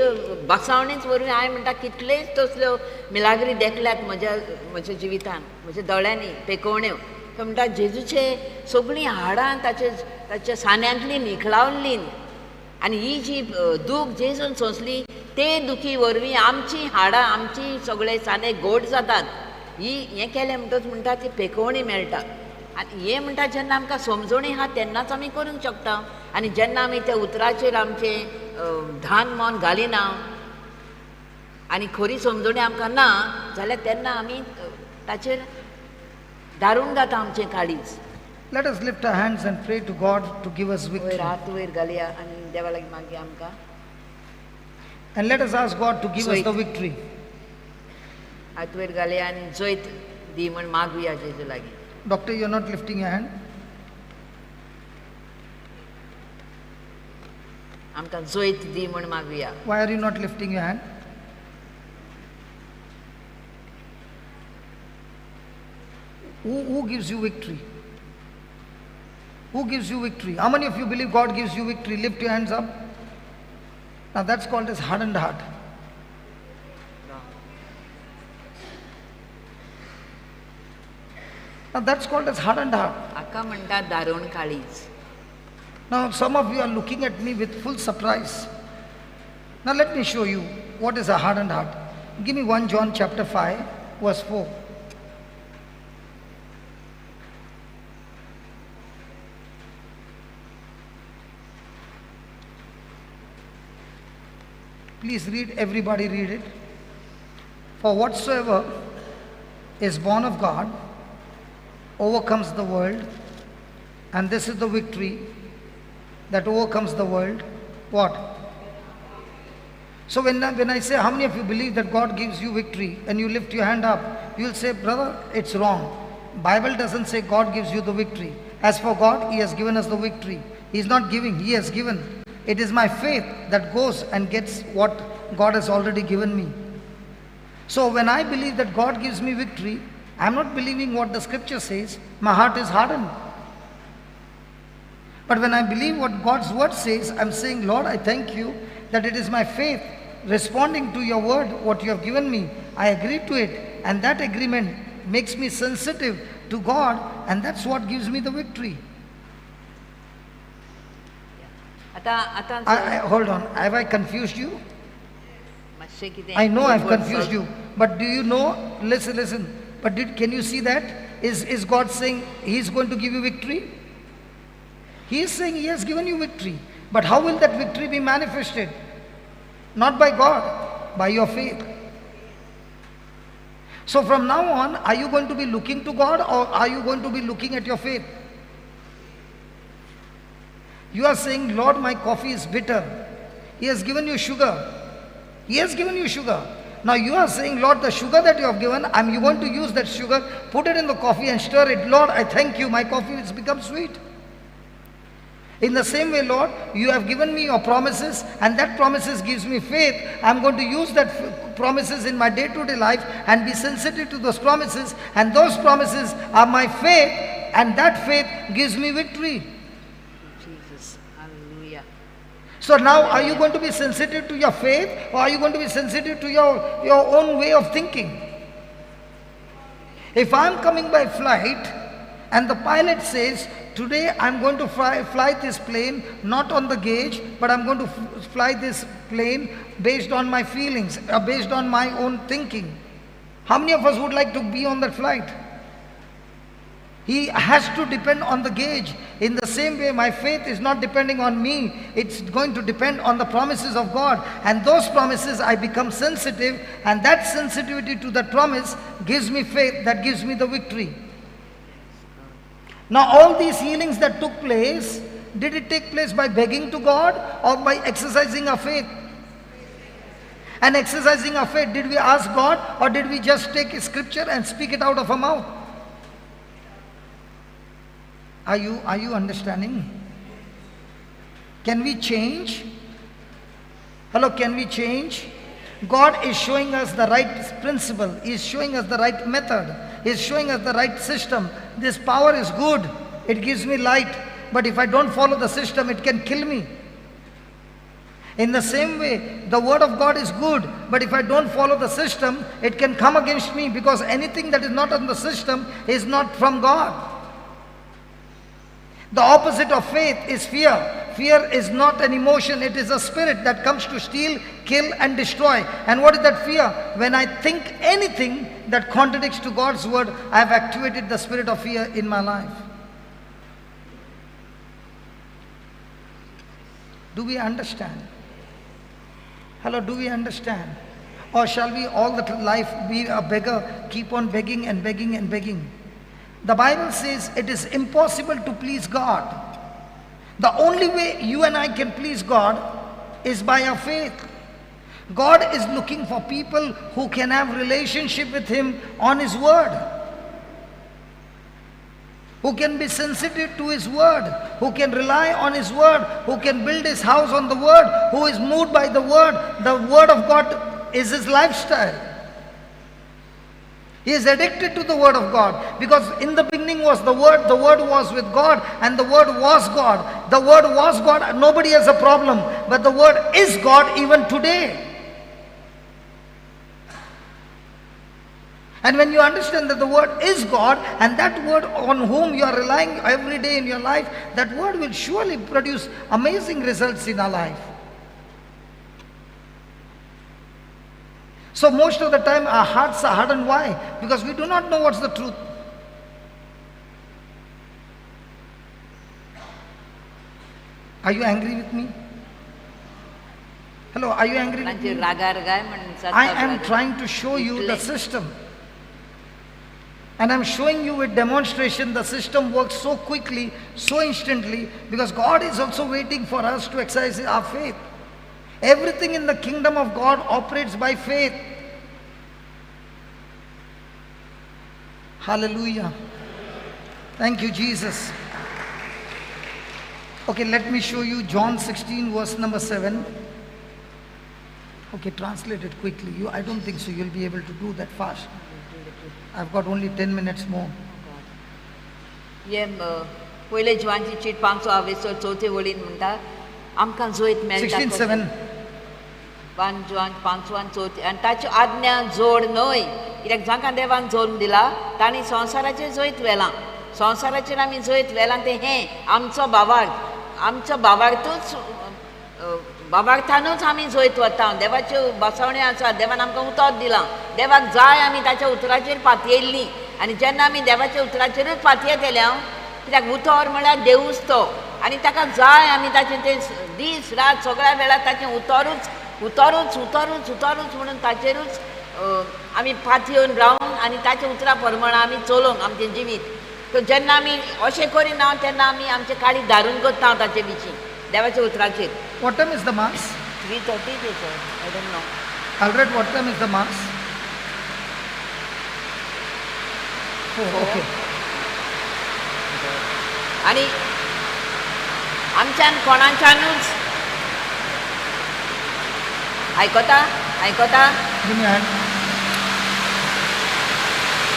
S1: बसावणेच वरवीं हांवें म्हणटा कितलेच तसल्यो मिलाग्री देखल्यात म्हज्या जिवितान म्हज्या दोळ्यांनी पेकोवण्यो. तो म्हणटा जेजूचे सगळीं हाडां ताच्या सान्यांतली निखळावल्ली आनी ही जी दूख जेजून सोंसली ते दुखी वरवीं आमची हाडां आमची सगळे साने गोड जातात. हें केलें म्हणटच म्हणटा ती पेकोवणी मेळटा. आनी हें म्हणटा जेन्ना आमकां समजोणी आहा तेन्नाच आमी करूंक शकता. आनी जेन्ना आमी त्या उतराचेर आमचें धान मन घालिना आनी खरी समजोणी आमकां ना जाल्यार तेन्ना आमी ताचेर दारूंक जाता आमचें काळीज.
S2: Let us lift our hands and pray to God to give us victory.
S1: हात वयर घालया आनी देवा लागीं मागया आमकां.
S2: And let us ask God to give us the victory.
S1: हात वयर घालया आनी जैत दी म्हण मागुया जेजू लागीं.
S2: Doctor, you're not lifting your hand.
S1: आमकां जैत दी म्हण मागुया.
S2: Why are you not lifting your hand? Who gives you victory? Who gives you victory? How many of you believe God gives you victory? Lift your hands up. Now that's called as hardened heart. Now that's called as hardened heart.
S1: हाका म्हणटा दारूण काळीज.
S2: Now some of you are looking at me with full surprise. Now let me show you what is a hardened heart. Give me 1 John chapter 5 verse 4. Please read, everybody read it. For whatsoever is born of God overcomes the world, and this is the victory that overcomes the world. What? So when I say, how many of you believe that God gives you victory, and you lift your hand up, you will say, brother, it's wrong. Bible doesn't say God gives you the victory. As for God, He has given us the victory. He is not giving, He has given. It is my faith that goes and gets what God has already given me. So when I believe that God gives me victory, I am not believing what the scripture says. My heart is hardened. But when I believe what God's word says, I am saying, Lord, I thank you that it is my faith responding to your word, what you have given me. I agree to it, and that agreement makes me sensitive to God, and that's what gives me the victory. Hold on, have I confused you? I know I've confused you, but do you know, listen, but can you see that? Is God saying He's going to give you victory? He is saying He has given you victory, but how will that victory be manifested? Not by God, by your faith. So from now on, are you going to be looking to God, or are you going to be looking at your faith? You are saying, Lord, my coffee is bitter. He has given you sugar. He has given you sugar. Now you are saying, Lord, the sugar that you have given, you going to use that sugar, put it in the coffee and stir it. Lord, I thank you, my coffee has become sweet. In the same way, Lord, you have given me your promises, and that promises gives me faith. I'm going to use that promises in my day-to-day life and be sensitive to those promises, and those promises are my faith, and that faith gives me victory.
S1: Jesus. Hallelujah.
S2: So now, are you going to be sensitive to your faith, or are you going to be sensitive to your own way of thinking? If I'm coming by flight and the pilot says, today I'm going to fly this plane not on the gauge, but I'm going to fly this plane based on my feelings, based on my own thinking. How many of us would like to be on that flight? He has to depend on the gauge. In the same way, my faith is not depending on me. It's going to depend on the promises of God. And those promises, I become sensitive. And that sensitivity to that promise gives me faith, that gives me the victory. Now, all these healings that took place, did it take place by begging to God or by exercising our faith? And exercising our faith, did we ask God, or did we just take a scripture and speak it out of our mouth? Are you understanding? Can we change? Hello, can we change? God is showing us the right principle. He is showing us the right method. He is showing us the right system. This power is good. It gives me light. But if I don't follow the system, it can kill me. In the same way, the word of God is good. But if I don't follow the system, it can come against me, because anything that is not on the system is not from God. The opposite of faith is fear. Fear is not an emotion, it is a spirit that comes to steal, kill and destroy. And what is that fear? When I think anything that contradicts to God's word, I have activated the spirit of fear in my life. Do we understand? Hello, do we understand? Or shall we all the life be a beggar, keep on begging and begging and begging? The Bible says it is impossible to please God. The only way you and I can please God is by our faith. God is looking for people who can have relationship with Him on His word, who can be sensitive to His word, who can rely on His word, who can build his house on the word, who is moved by the word. The word of God is his lifestyle. He is addicted to the word of God, because in the beginning was the word was with God, and the word was God. The word was God, nobody has a problem, but the word is God even today. And when you understand that the word is God, and that word on whom you are relying every day in your life, that word will surely produce amazing results in our life. So most of the time our hearts are hardened. Why? Because we do not know what's the truth. Are you angry with me? Hello, are you angry with me? I am trying to show you the system. And I'm showing you with demonstration. The system works so quickly, so instantly, because God is also waiting for us to exercise our faith. Everything in the kingdom of God operates by faith. Hallelujah. Thank you, Jesus. Okay, let me show you John 16 verse number 7. Okay, translate it quickly. I don't think so you'll be able to do that fast. I've got only 10 minutes more.
S1: पहिले जोवानची cheat 5 चौथे वळीन म्हणटा आमकां जोईत मेळटा
S2: 16:7.
S1: 1 John 5:4 आनी ताची आज्ञा जोड न्हय, कित्याक जांकां देवान जोडून दिला तांणी संवसाराचेर जोईत व्हेलां. संवसाराचेर आमी जोईत व्हेलां तें हें आमचो भावार्थानूच आमी जोईत वता. देवाच्यो बसवण्यो आसा, देवान आमकां उतर दिलां. देवाक जाय आमी ताच्या उतराचेर पातयेल्लीं, आनी जेन्ना आमी देवाच्या उतराचेरूच पातयेत येल्या, कित्याक उतर म्हळ्यार देवूच तो, आनी ताका जाय आमी ताचें तें दीस रात सगळ्या वेळार ताचें उतरूच म्हणून ताचेरूच आमी पातयेवन रावन आनी ताच्या उतरा प्रमाण आमी चलोवंक आमचें जिवीत. सो जेन्ना आमी अशें करिना तेन्ना आमी आमचें काळी धारून करता ताचे विशीं देवाच्या उतराचेर.
S2: What time is the mass?
S1: 3:30 sir. I don't know.
S2: Alright, what time is the mass? 4. Okay.
S1: आणि आमच्यान कोणाच्यानूच आयकोता आयकोता
S2: Give me a hand.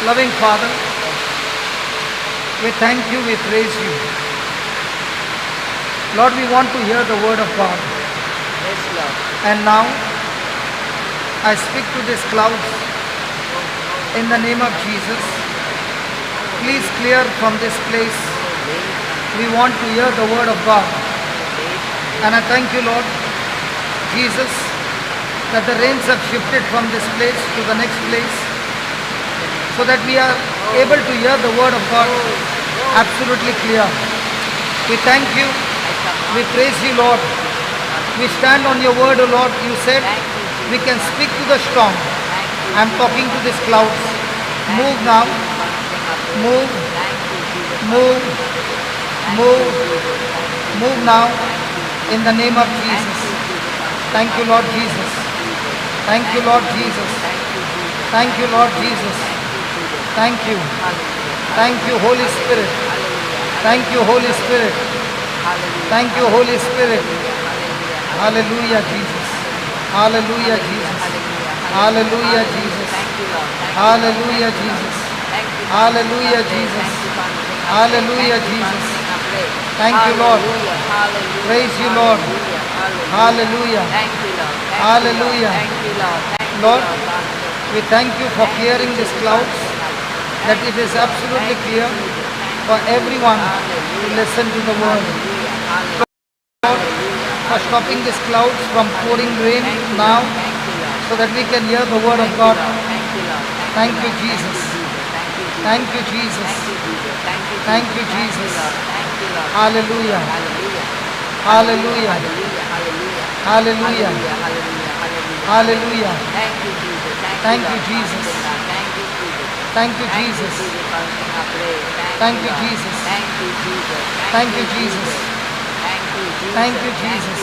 S2: Loving Father, we thank you, we praise you. Lord, we want to hear the word of God.
S1: Yes, Lord.
S2: And now, I speak to these clouds in the name of Jesus. Please clear from this place. We want to hear the word of God. And I thank you, Lord Jesus, that the rains have shifted from this place to the next place, so that we are able to hear the word of God absolutely clear. We thank you. We praise you, Lord. We stand on your word, O Lord. You said we can speak to the storm. I'm talking to these clouds. Move now. Move. Move. Move. Move now. In the name of Jesus. Thank you, Lord Jesus. Thank you, Lord Jesus. Thank you, Lord Jesus. Thank you. Thank you, Holy Spirit. Thank you, Holy Spirit. Thank you, Holy Spirit. Hallelujah, Jesus. Hallelujah, Jesus. Hallelujah, Jesus. Hallelujah, Jesus. Hallelujah, Jesus. Hallelujah, Jesus. Thank you, Lord. Praise you, Lord. Hallelujah.
S1: Thank you, Lord.
S2: Hallelujah.
S1: Thank you, Lord. Thank you,
S2: Lord,
S1: Lord.
S2: we thank you for clearing these clouds, that it is absolutely clear for everyone to listen to the word. Lord, for stopping these clouds from pouring rain now, so that we can hear the word of God. Thank you, Jesus. Thank you, Jesus. Thank you, Jesus. Hallelujah. Hallelujah. Hallelujah. Hallelujah.
S1: Thank you, Jesus.
S2: Thank you, Jesus. Thank you, Jesus. Thank you, Jesus. Thank you, Jesus. Thank you, Jesus.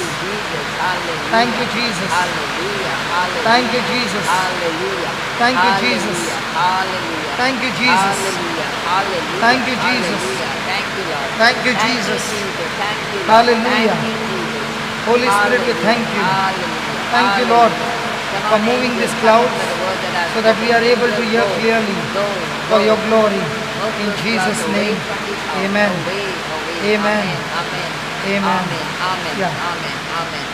S2: Thank you, Jesus. Thank you, Jesus. Thank you, Jesus. Thank you, Jesus. Thank you, Jesus. Hallelujah. Holy Spirit, we thank you. Thank you, Lord, for moving these clouds so that we are able to hear clearly for your glory. In Jesus' name, amen. Amen. Amen. Yeah.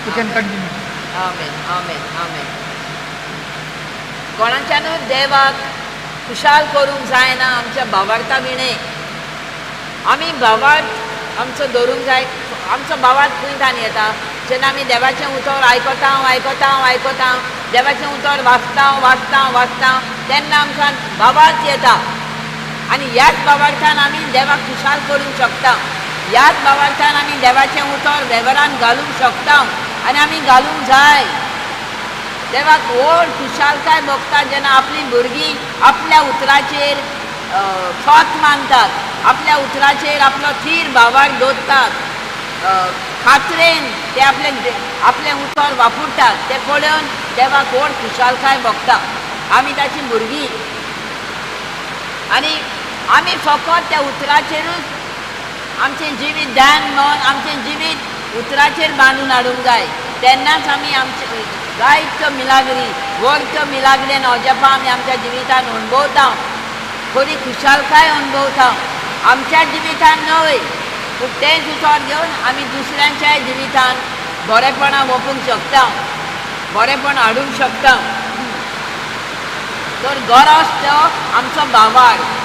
S2: You can continue.
S1: Amen. Amen. Amen. कोणाच्यानूच देवाक खुशाल करूंक जायना आमच्या भावार्था विणे. आमी भावार्थ आमचो दवरूंक जाय. आमचो भावार्थ खंयच्यान येता? जेन्ना आमी देवाचें उतर आयकता, देवाचें उतर वाचता, तेन्ना आमकां भावार्थ येता. आनी ह्याच भावार्थान आमी देवाक खुशाल करूंक शकता. ह्याच भावार्थान आमी देवाचें उतर वेवरान घालूंक शकता. आनी आमी घालूंक जाय. देवाक व्हड खुशालकाय भोगता जेन्ना आपलीं भुरगीं आपल्या उतराचेर थोत मानतात, आपल्या उतराचेर आपलो थीर भावार्थ दवरतात, खात्रेन ते आपलें उतर वापरतात. ते पळोवन देवाक व्हड खुशालकाय भोगता. आमी ताची भुरगीं आनी आमी फकत त्या उतराचेरूच आमचें जिवीत ध्यान मन आमचें जिवीत उतराचेर बांदून हाडूंक जाय. तेन्नाच आमी आमचे जायत्यो मिलाग्री व्हडच्यो मिलाग्री नवजेपां आमी आमच्या जिवितान अणभवता. खरी खुशालकाय अणभवता. आमच्या जिवितान न्हय पूण तेंच उतर घेवन आमी दुसऱ्यांच्या जिवितान बरेपणां वपूंक शकता, बरेपण हाडूंक शकता. तर गरज तो आमचो भावार्थ.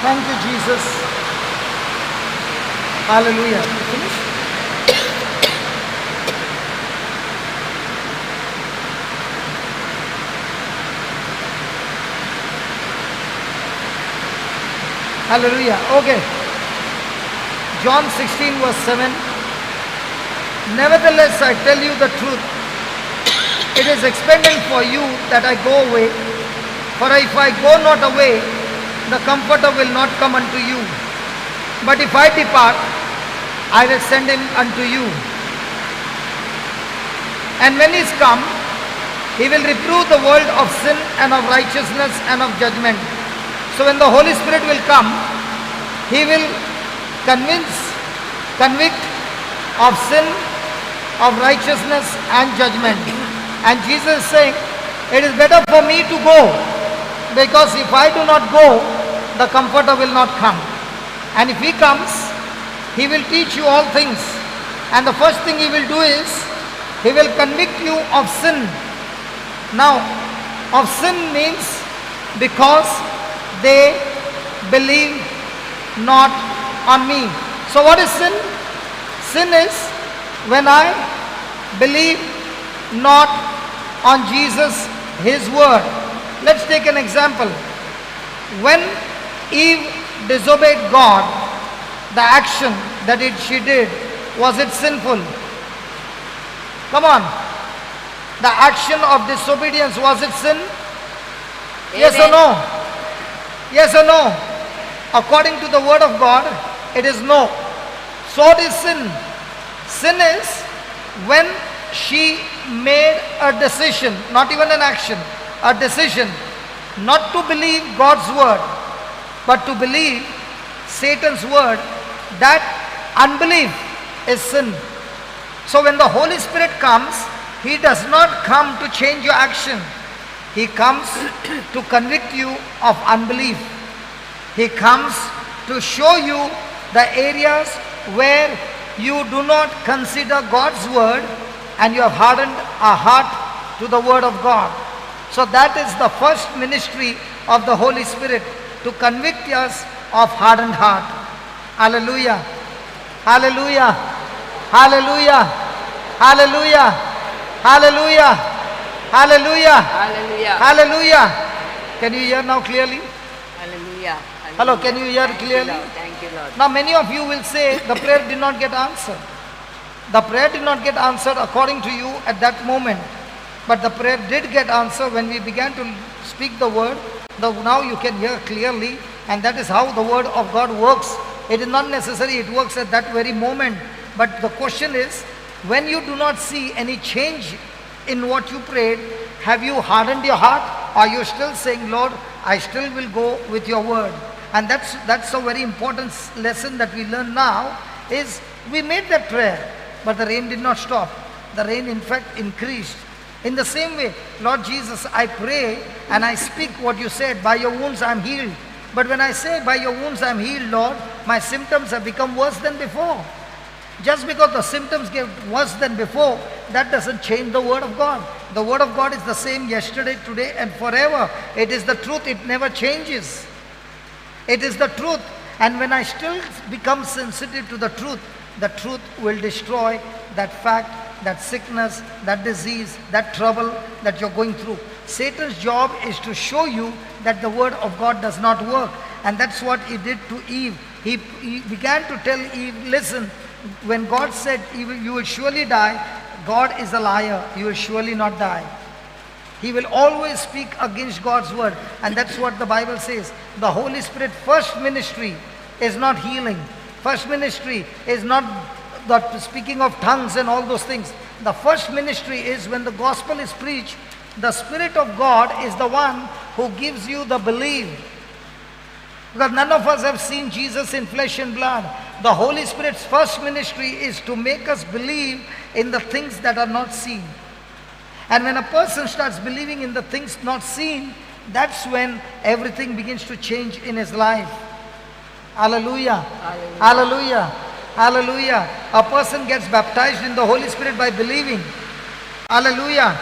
S2: Thank you, Jesus. Hallelujah. Finish? Hallelujah. Okay. John 16 verse 7. Nevertheless, I tell you the truth. it is expedient for you that I go away. For if I go not away, the Comforter will not come unto you. But if I depart, I will send him unto you. And when he is come, he will reprove the world of sin and of righteousness and of judgment. So when the Holy Spirit will come, he will convict of sin, of righteousness and judgment. And Jesus is saying, it is better for me to go, because if I do not go, the Comforter will not come. And if he comes, he will teach you all things. And the first thing he will do is, he will convict you of sin. Now, of sin means because they believe not on me. So what is sin? Sin is when I believe not on Jesus, his word. Let's take an example. When Eve disobeyed God, the action that she did, was it sinful? Come on. The action of disobedience, was it sin? Yes or no? Yes or no? According to the word of God, it is no. So what is sin? Sin is when she made a decision, not even an action, a decision not to believe God's word, but to believe Satan's word. That unbelief is sin. So when the Holy Spirit comes, he does not come to change your action. He comes to convict you of unbelief. He comes to show you the areas where you do not consider God's word and you have hardened a heart to the word of God. So that is the first ministry of the Holy Spirit, to convict us of hardened heart. Hallelujah. Hallelujah. Hallelujah. Hallelujah. Hallelujah. Hallelujah.
S1: Hallelujah.
S2: Hallelujah. Can you hear now clearly?
S1: Hallelujah.
S2: Hello, can you hear
S1: Thank
S2: clearly?
S1: You, Lord. Thank you, Lord.
S2: Now many of you will say the prayer did not get answered. The prayer did not get answered according to you at that moment. But the prayer did get answered when we began to speak the word. Now you can hear clearly, and that is how the word of God works. It is not necessary it works at that very moment. But the question is, when you do not see any change in what you prayed, have you hardened your heart? Are you still saying, Lord, I still will go with your word? And that's a very important lesson that we learn now, is we made that prayer, but the rain did not stop. The rain in fact increased. In the same way, Lord Jesus, I pray and I speak what you said, by your wounds I am healed. But when I say by your wounds I am healed, Lord, my symptoms have become worse than before. Just because the symptoms get worse than before, that doesn't change the word of God. The word of God is the same yesterday, today and forever. It is the truth, it never changes. It is the truth. And when I still become sensitive to the truth will destroy that fact, that sickness, that disease, that trouble that you're going through. Satan's job is to show you that the word of God does not work. And that's what he did to Eve. He began to tell Eve, listen, when God said you will surely die, God is a liar. You will surely not die. He will always speak against God's word. And that's what the Bible says. The Holy Spirit first ministry is not healing. First ministry is not the speaking of tongues and all those things. The first ministry is when the gospel is preached, the Spirit of God is the one who gives you the belief. Because none of us have seen Jesus in flesh and blood. The Holy Spirit's first ministry is to make us believe in the things that are not seen. And when a person starts believing in the things not seen, that's when everything begins to change in his life. Hallelujah. Hallelujah. Hallelujah. Hallelujah. A person gets baptized in the Holy Spirit by believing. Hallelujah.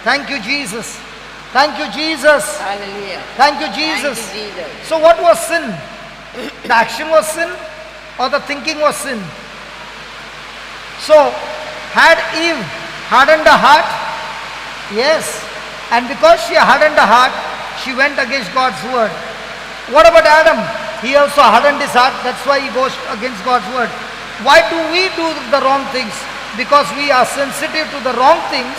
S2: Thank you, Jesus. Thank you, Jesus.
S1: Hallelujah.
S2: Thank you, Jesus.
S1: Thank you, Jesus.
S2: So what was sin? The action was sin or the thinking was sin? So, had Eve hardened her heart? Yes. And because she hardened her heart, she went against God's word. What about Adam? He also hardened his heart. That's why he goes against God's word. Why do we do the wrong things? Because we are sensitive to the wrong things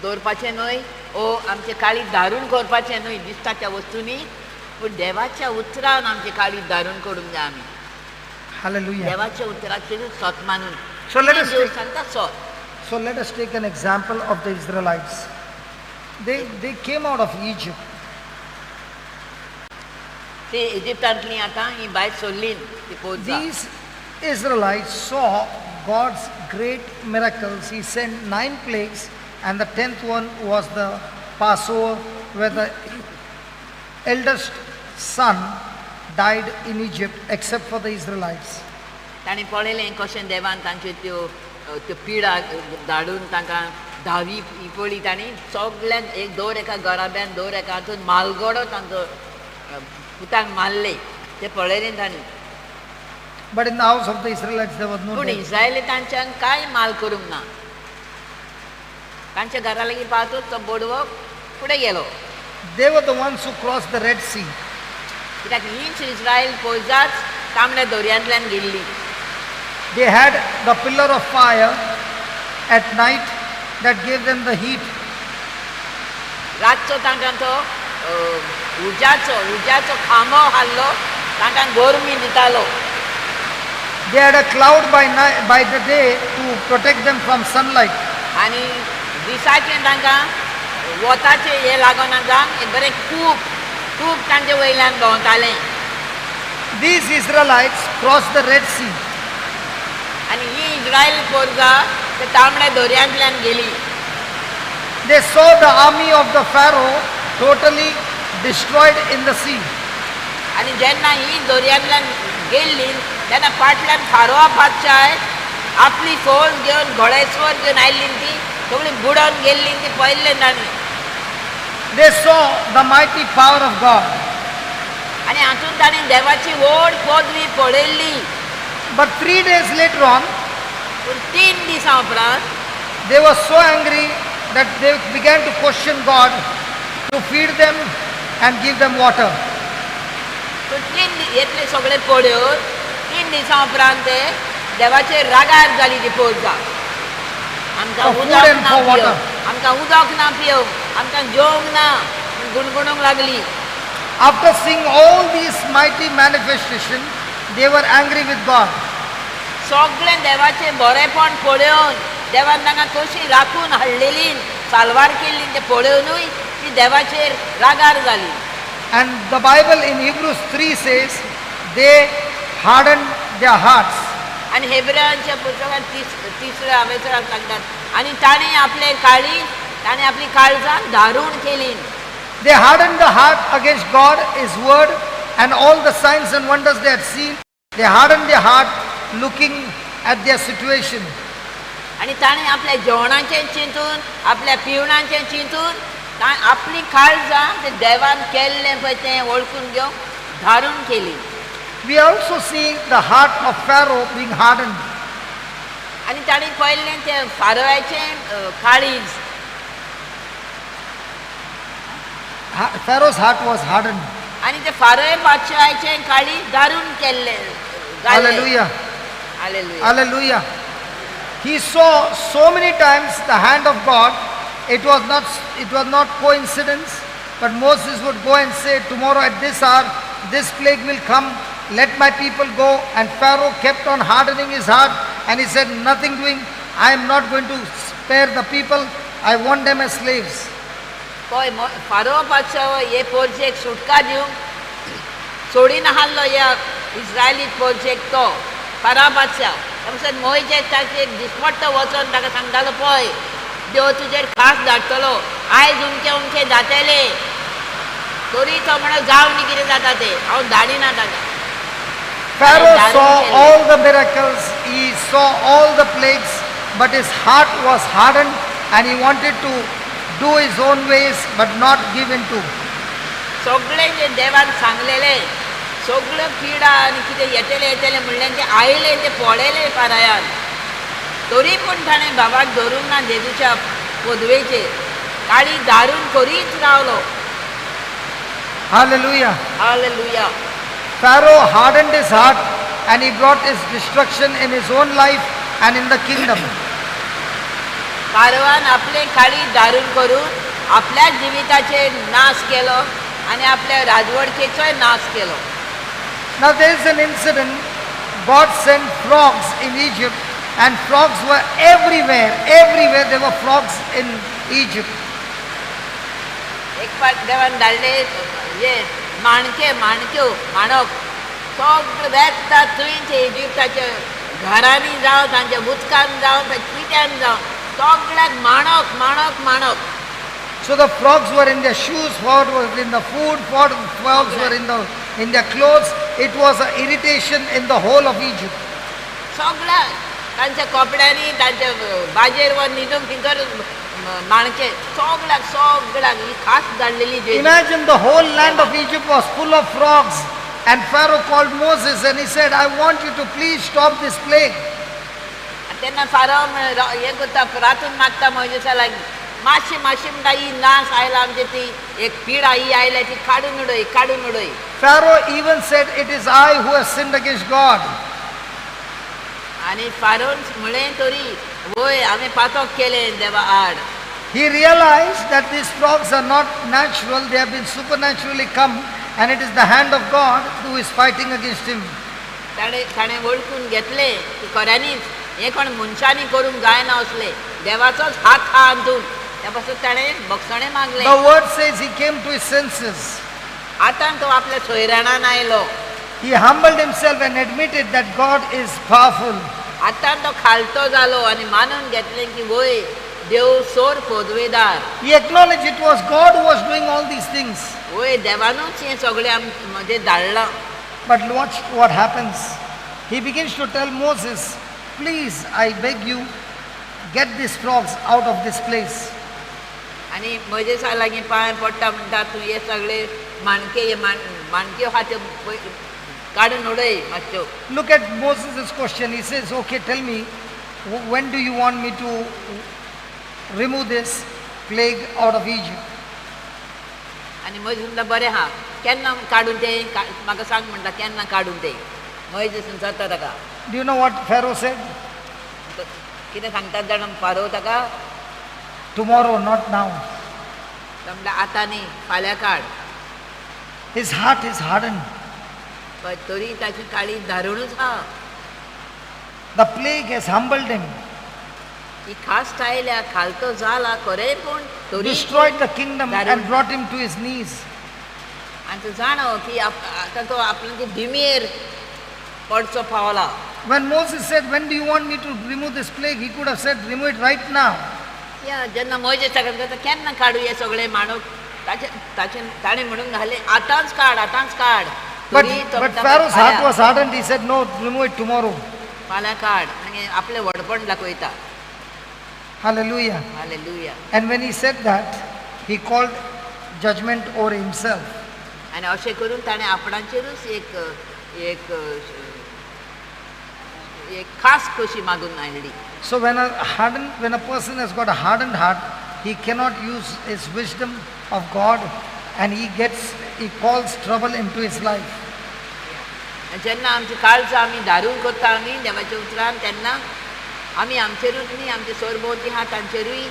S1: दवरपाचें न्हय ओ आमचें काळीज धारून करपाचें न्हय दिसता त्या वस्तूंनी पूण देवाच्या उतरान आमचें काळीज धारून करूंक जाय आमी
S2: Hallelujah.
S1: देवाच्या उतराचेर सत मानून
S2: So let us
S1: देव
S2: take-
S1: सांगता सत
S2: So let us take an example of the Israelites. They came out of Egypt.
S1: ते इजिप्टांतली आतां ही भायर सोडली ती पोरजां
S2: These Israelites saw God's great miracles. He sent 9 plagues, and the 10th one was the Passover, where the eldest son died in Egypt, except for the Israelites.
S1: तांणी पळयलें कशें देवान तांच्यो त्यो त्यो पिडा धाडून तांकां 10वी ही पळी तांणी सगळ्यांक एक दर एका घराब्यान दर एका हातून मालगडो तांचो पुतांक मारले ते पळयलें तांणी
S2: But in the house of the Israelites, there was no
S1: पूण
S2: death.
S1: इस्रायली तांच्यान कांय माल करूंक ना तांच्या घरा लागीं पावतूच तो बोडवो फुडें गेलो
S2: They were the ones who crossed the Red Sea.
S1: कित्याक हीच इस्रायल पोरजाच तांबड्या दर्यांतल्यान गेल्ली
S2: They had the pillar of fire at night that gave them the heat.
S1: रातचो तांकां तो उज्याचो खांबो हाडलो तांकां गरमी दितालो
S2: They had a cloud by the day to protect them from sunlight.
S1: आनी दिसाचें तांकां वताचें हें लागोना जावन एक बरें खूब तांचे वयल्यान भोंवतालें
S2: These Israelites crossed the Red Sea.
S1: आनी ही इस्रायल पोरगां ते तांबड्या दर्यांतल्यान गेली
S2: They saw the army of the Pharaoh totally destroyed in the sea.
S1: आनी जेन्ना ही दर्यांतल्यान गेल्ली तेन्ना फाटल्यान फारोआ बादशाह आपली फौज घेवन घोडेस्वर घेवन आयिल्ली ती सगळी बुडोवन गेल्ली ती पळयल्लें तांणी
S2: They saw the mighty power of God.
S1: आनी हातूंत तांणी देवाची व्हड पदवी पळयल्ली
S2: But 3 days later on,
S1: पूण 3 दिसां उपरांत
S2: they were so angry that they began to question God to feed them and give them water.
S1: पूण 3 इतले सगळे पळयोन 3 दिसां उपरांत ते देवाचेर रागार जाली ती पोरजां आमकां
S2: For food
S1: उदक
S2: and
S1: ना
S2: for water.
S1: पियोवंक आमकां उदक ना पियोवंक आमकां जेवंक ना म्हूण गुणगुणूंक लागली
S2: After seeing all these mighty manifestations, they were angry with God.
S1: सगळें देवाचें बरेंपण पळयोवन देवान तांकां कशी राखून हाडलेली सालवार केल्ली तें पळयोनूय ती देवाचेर रागार जाली
S2: And the Bible in Hebrews 3 says, they hardened their hearts.
S1: आनी हेब्रेयांच्या पुस्तकांत तिसऱ्या हावेसराक सांगतात आनी ताणें आपले काळीज ताणें आपली काळजां धारून केली
S2: They hardened the heart against God, His word, and all the signs and wonders they had seen. They hardened their heart looking at their situation.
S1: आनी ताणें आपल्या जेवणाचें चिंतून आपल्या पिवणाचें चिंतून आपली काळजां तें देवान केल्लें पळय तें वळखून घेवन धारून केली
S2: We also see the heart of Pharaoh being hardened.
S1: आनी ताणें पळयल्लें तें फारोयाचें काळीज
S2: Pharaoh's heart was hardened.
S1: आनी तें फारोय बादशाहाचें काळीज धारून केल्लें
S2: Hallelujah.
S1: Hallelujah
S2: Hallelujah. He saw so many times the hand of God. It was not coincidence, but Moses would go and say, tomorrow at this hour, this plague will come. Let my people go. And Pharaoh kept on hardening his heart, and he said, nothing doing. I am not going to spare the people. I want them as slaves.
S1: पळय pharaoh बादशाह हे पोरजेक सुटका दिवंक सोडीन हाडलो ह्या इस्रायली पोरजेक तो फारा बादशाह ताका मोयजेक ताचेर दिसपट्ट वचोन ताका सांगतालो पळय देव तुजेर खास धाडटलो आयज उमके जातले तरी तो म्हणो जाव न्ही कितें जाता तें हांव धाडिना ताका
S2: Pharaoh saw all the miracles, he saw all the plagues, but his heart was hardened and he wanted to do his own ways but not give in to.
S1: सगळें जें देवान सांगलेलें सगळ्यो पिडा आनी कितें येतलें म्हणलें तें आयलें तें पळयलें पारायान तरी पूण ताणें बाबाक धरूंक ना जेजूच्या पदवेचेर काळी धारून करीत रावलो
S2: Hallelujah.
S1: Hallelujah
S2: Pharaoh hardened his heart and he brought his destruction in his own life and in the kingdom.
S1: Parwan आपले काळी दारून करून आपल्या जिविताचे नाश केलो आणि आपल्या राजवडकेचोय नाश केलो.
S2: Now there is an incident. God sent frogs in Egypt, and frogs were everywhere. Everywhere there were frogs in Egypt.
S1: एक पाट देवान धाडले हे माणक्यो माणक सगळे वेता थंयचे इजिप्टाच्या घरांनी जावं तांच्या उदकान जावं कित्यान जावं सगळ्याक माणक.
S2: So the frogs were in their shoes, frogs were in the food, frogs were in their clothes. It was an irritation in the whole of Egypt.
S1: सगळ्या तांच्या कपड्यांनी तांच्या बाजेर वर न्हिदून थिंगर माणके सगळ्याक ही खास धाडलेली जेजू.
S2: Imagine the whole land of Egypt was full of frogs, and Pharaoh called Moses and he said, I want you to please stop this plague.
S1: तेन्ना pharaoh हे करता रातून मागता मोजेसाला मातशें म्हणटा ही नाश आयला आमची ती एक पिडा ही आयल्या ती काडून उडय.
S2: Pharaoh even said, it is I who have sinned against God.
S1: आणि फारोन म्हळें तरी वय आमी पातक केलें देवा आड.
S2: He realized that these frogs are not natural, they have been supernaturally come, and it is the hand of God who is fighting against him.
S1: ताणें वळखून घेतलें की खऱ्यांनीच हे कोण मनशांनी करूंक जायना असले देवाचोच हात हा हातून त्या पासून ताणें भक्षणे मागलें.
S2: The word says he came to his senses.
S1: आतां तो आपल्या सोयऱ्याणान आयलो.
S2: He humbled himself and admitted that God is powerful.
S1: आतां तो खालतो जालो आनी मानून घेतलें की वय देव सोर पोदवेदार.
S2: He acknowledged it was God who was doing all these things.
S1: वय देवानूच हें सगळें म्हणजे धाडलां.
S2: But watch what happens. He begins to tell Moses, please, I beg you, get these frogs out of this place.
S1: आनी मोजेसा लागीं पांय पडटा म्हणटा तूं हे सगळे माणक्यो हाते काडून उडय मातश्यो.
S2: Look at Moses' question. He says, okay, tell me, when do you want me to remove this plague out of Egypt?
S1: आनी मोजेस म्हणटा बरें हा केन्ना काडून तें म्हाका सांग म्हणटा केन्ना काडून तें. मोजेसून जाता ताका.
S2: Do you know what Pharaoh said?
S1: कितें सांगतात जाणा फारो ताका
S2: Tomorrow, not now.
S1: तो म्हणटा आतां न्ही फाल्यां काड.
S2: His heart is hardened.
S1: पण तरी ताची काळी धारूणच हा.
S2: The plague has humbled him,
S1: ही खास्ट आयल्या खालतो जाला खरें पूण तरी
S2: destroyed the kingdom and brought him to his knees.
S1: आनी तूं जाणो की आतां तो आपल्याची धिमेर पडचो पावला.
S2: When Moses said, when do you want me to remove this plague? He could have said, remove it right now.
S1: या जेन्ना मोजेस ताका केन्ना काडू हे सगळे माणूक ताणें म्हणून घाले आतांच काड.
S2: But Pharaoh's heart was hardened. He said, no, remove it tomorrow.
S1: फाल्यां काड आनी आपलें व्हडपण दाखयता.
S2: Hallelujah.
S1: Hallelujah.
S2: And when he said that, he called judgment over himself.
S1: आनी अशें करून ताणें आपणाचेरूच एक खास खोशी मागून हाडली.
S2: So when a person has got a hardened heart, he cannot use his wisdom of God, and he calls trouble into his life.
S1: जेन्ना आमची काळजां आमी धारून करता न्ही देवाच्या उतरान तेन्ना आमी आमचेरूच न्ही आमचे सोरभोंवती आहा तांचेरूय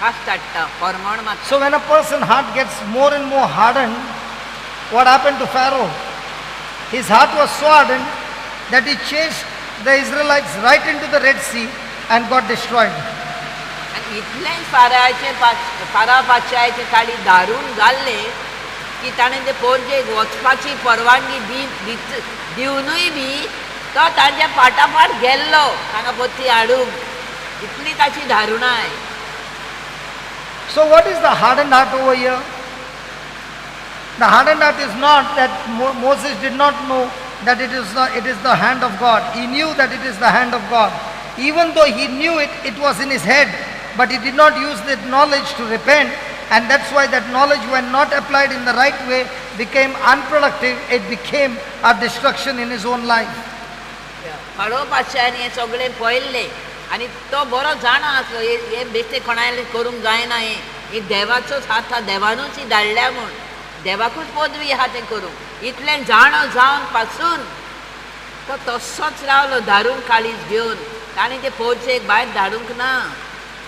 S1: खास धाडटा फरमण मागता.
S2: So when a person's heart gets more and more hardened, what happened to Pharaoh? His heart was so hardened that he chased the Israelites right into the Red Sea and got destroyed.
S1: आनी इतलें फारा बादशाहाचे काळी धारून जाल्ले की ताणें ते पोरजेक वचपाची परवानगी दिवनूय बी तो तांच्या फाटाफाट गेल्लो तांकां पत्ती हाडूंक. इतली ताची धारुणाय.
S2: So what is the hardened heart over here? The hardened heart is not that Moses did not know that it is the hand of God. He knew that it is the hand of God. Even though he knew it, it was in his head, but he did not use that knowledge to repent, and that's why that knowledge, when not applied in the right way, became unproductive. It became a destruction in his own life.
S1: Pharaoh बादशाहान हें सगळें पळयल्लें आनी तो बरो जाणा आसलो हे बेश्टे कोणाले करूंक जायना हे देवाचोच हात हा देवानूच ही धाडल्या म्हूण देवाकूच पदवी आहा तें करूंक. इतलें जाणो जावन पासून तो तसोच रावलो धारून काळीज घेवन ताणी ते पोरचेक भायर धाडूंक ना.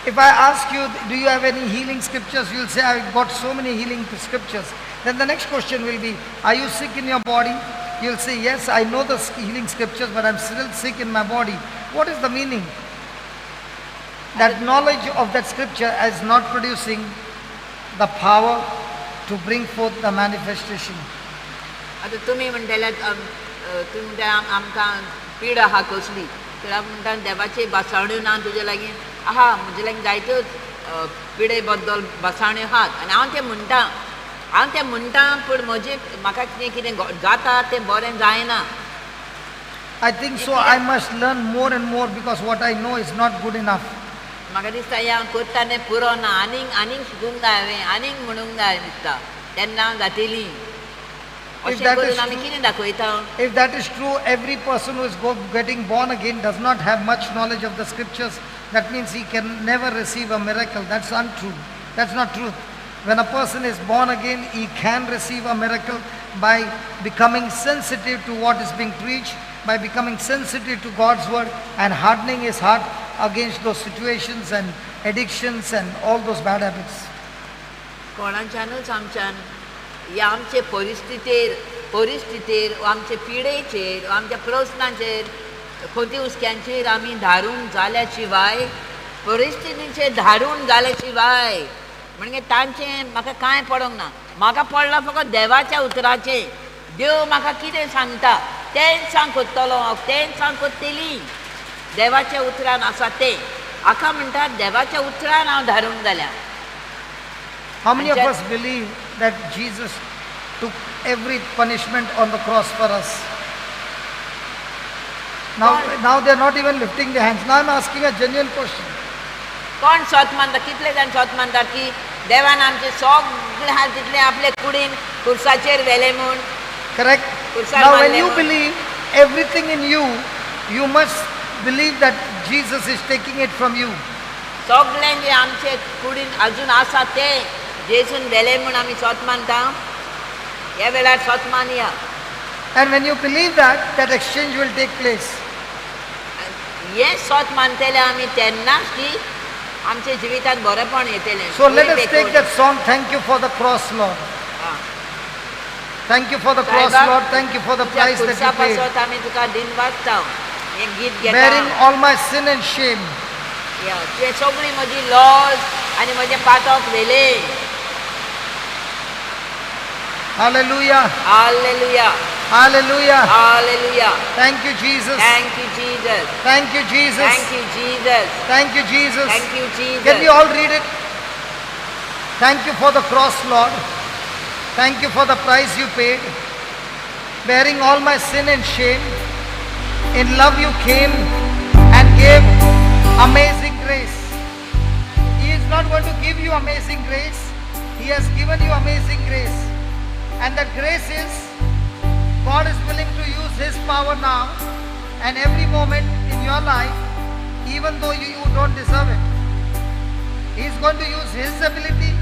S2: If I ask you, do you have any healing scriptures? You'll say, I've got so many healing scriptures. Then the next question will be, are you sick in your body? You'll say, yes, I know the healing scriptures, but I'm still sick in my body. What is the meaning? That knowledge of that scripture is not producing the power to bring forth the manifestation.
S1: आतां तुमी म्हणटल्यार तुमी म्हणटा आमकां पीड आहा कसली, तर हांव म्हणटा देवाचे बासावण्यो ना तुजे लागीं. आहा, म्हजे लागीं जायत्यो पिडे बद्दल बासावण्यो आहात आनी हांव तें म्हणटा पूण म्हाका कितें जाता तें बरें जायना.
S2: I think so. I must learn more and more because what I know is not good enough.
S1: म्हाका दिसता हें हांव करता तें पुरो ना, आनीक शिकूंक जाय हांवें, आनीक म्हणूंक जाय दिसता, तेन्ना जातली.
S2: If that is
S1: आमी कितें दाखयता?
S2: If that is true, every person who is getting born again does not have much knowledge of the scriptures. That means he can never receive a miracle. That's untrue. That's not truth. When a person is born again, he can receive a miracle by becoming sensitive to what is being preached, by becoming sensitive to God's word and hardening his heart against those situations and addictions and all those bad habits.
S1: कोणाच्यानूच आमच्यान ह्या आमचे परिस्थितीर आमचे पिडेचेर आमच्या प्रश्नांचेर खोटी उस्क्यांचेर आमी धाडून जाल्या शिवाय परिस्थितीचेर धाडून जाल्या शिवाय म्हणजे तांचें म्हाका कांय पडोंक ना. म्हाका पडला फकत देवाच्या उतराचें. देव म्हाका कितें सांगता तेंच सांग कोत्तलो हांव, तेंच सांग कोत्तेली. देवाच्या उतरान आसा तें हाका म्हणटात देवाच्या उतरान हांव धाडून जाल्या.
S2: How many of us believe that Jesus took every punishment on the cross for us? Now they're not even lifting their hands. Now I'm asking a genuine question.
S1: कोण स्वत मानता? कितले जाण स्वत मानतात की देवान आमचे सगळे हात तितले आपले कुडीन खुर्साचेर व्हेले म्हूण.
S2: Correct? Now when you believe everything in you, you must believe that Jesus is taking it from you.
S1: सगळे जे आमचे कुडीन अजून आसा ते जेजून व्हेले म्हूण आमी स्वत मानता. ह्या वेळार स्वत मानया.
S2: And when you believe that, that exchange will take place.
S1: हे स्वत मानतले आमी तेन्नाच की आमच्या जिवितांत बरेपण येतलें.
S2: So let us take that song, Thank You for the Cross, Lord. Thank you for the cross, Lord. Thank you for the price that you paid.
S1: आमी तुका दिनवाद जावं हें गीत घेता.
S2: Bearing all my sin and shame.
S1: ते सगळी म्हजी loss आनी म्हजे पातक व्हेले.
S2: Hallelujah.
S1: Hallelujah.
S2: Hallelujah.
S1: Hallelujah.
S2: Thank you, Jesus.
S1: Thank you, Jesus.
S2: Thank you, Jesus.
S1: Thank you, Jesus.
S2: Thank you, Jesus.
S1: Thank you, Jesus.
S2: Can we all read it? Thank you for the cross, Lord. Thank you for the price you paid. Bearing all my sin and shame. In love you came and gave amazing grace. He is not going to give you amazing grace. He has given you amazing grace. And that grace is, God is willing to use His power now and every moment in your life, even though you don't deserve it. He is going to use His ability,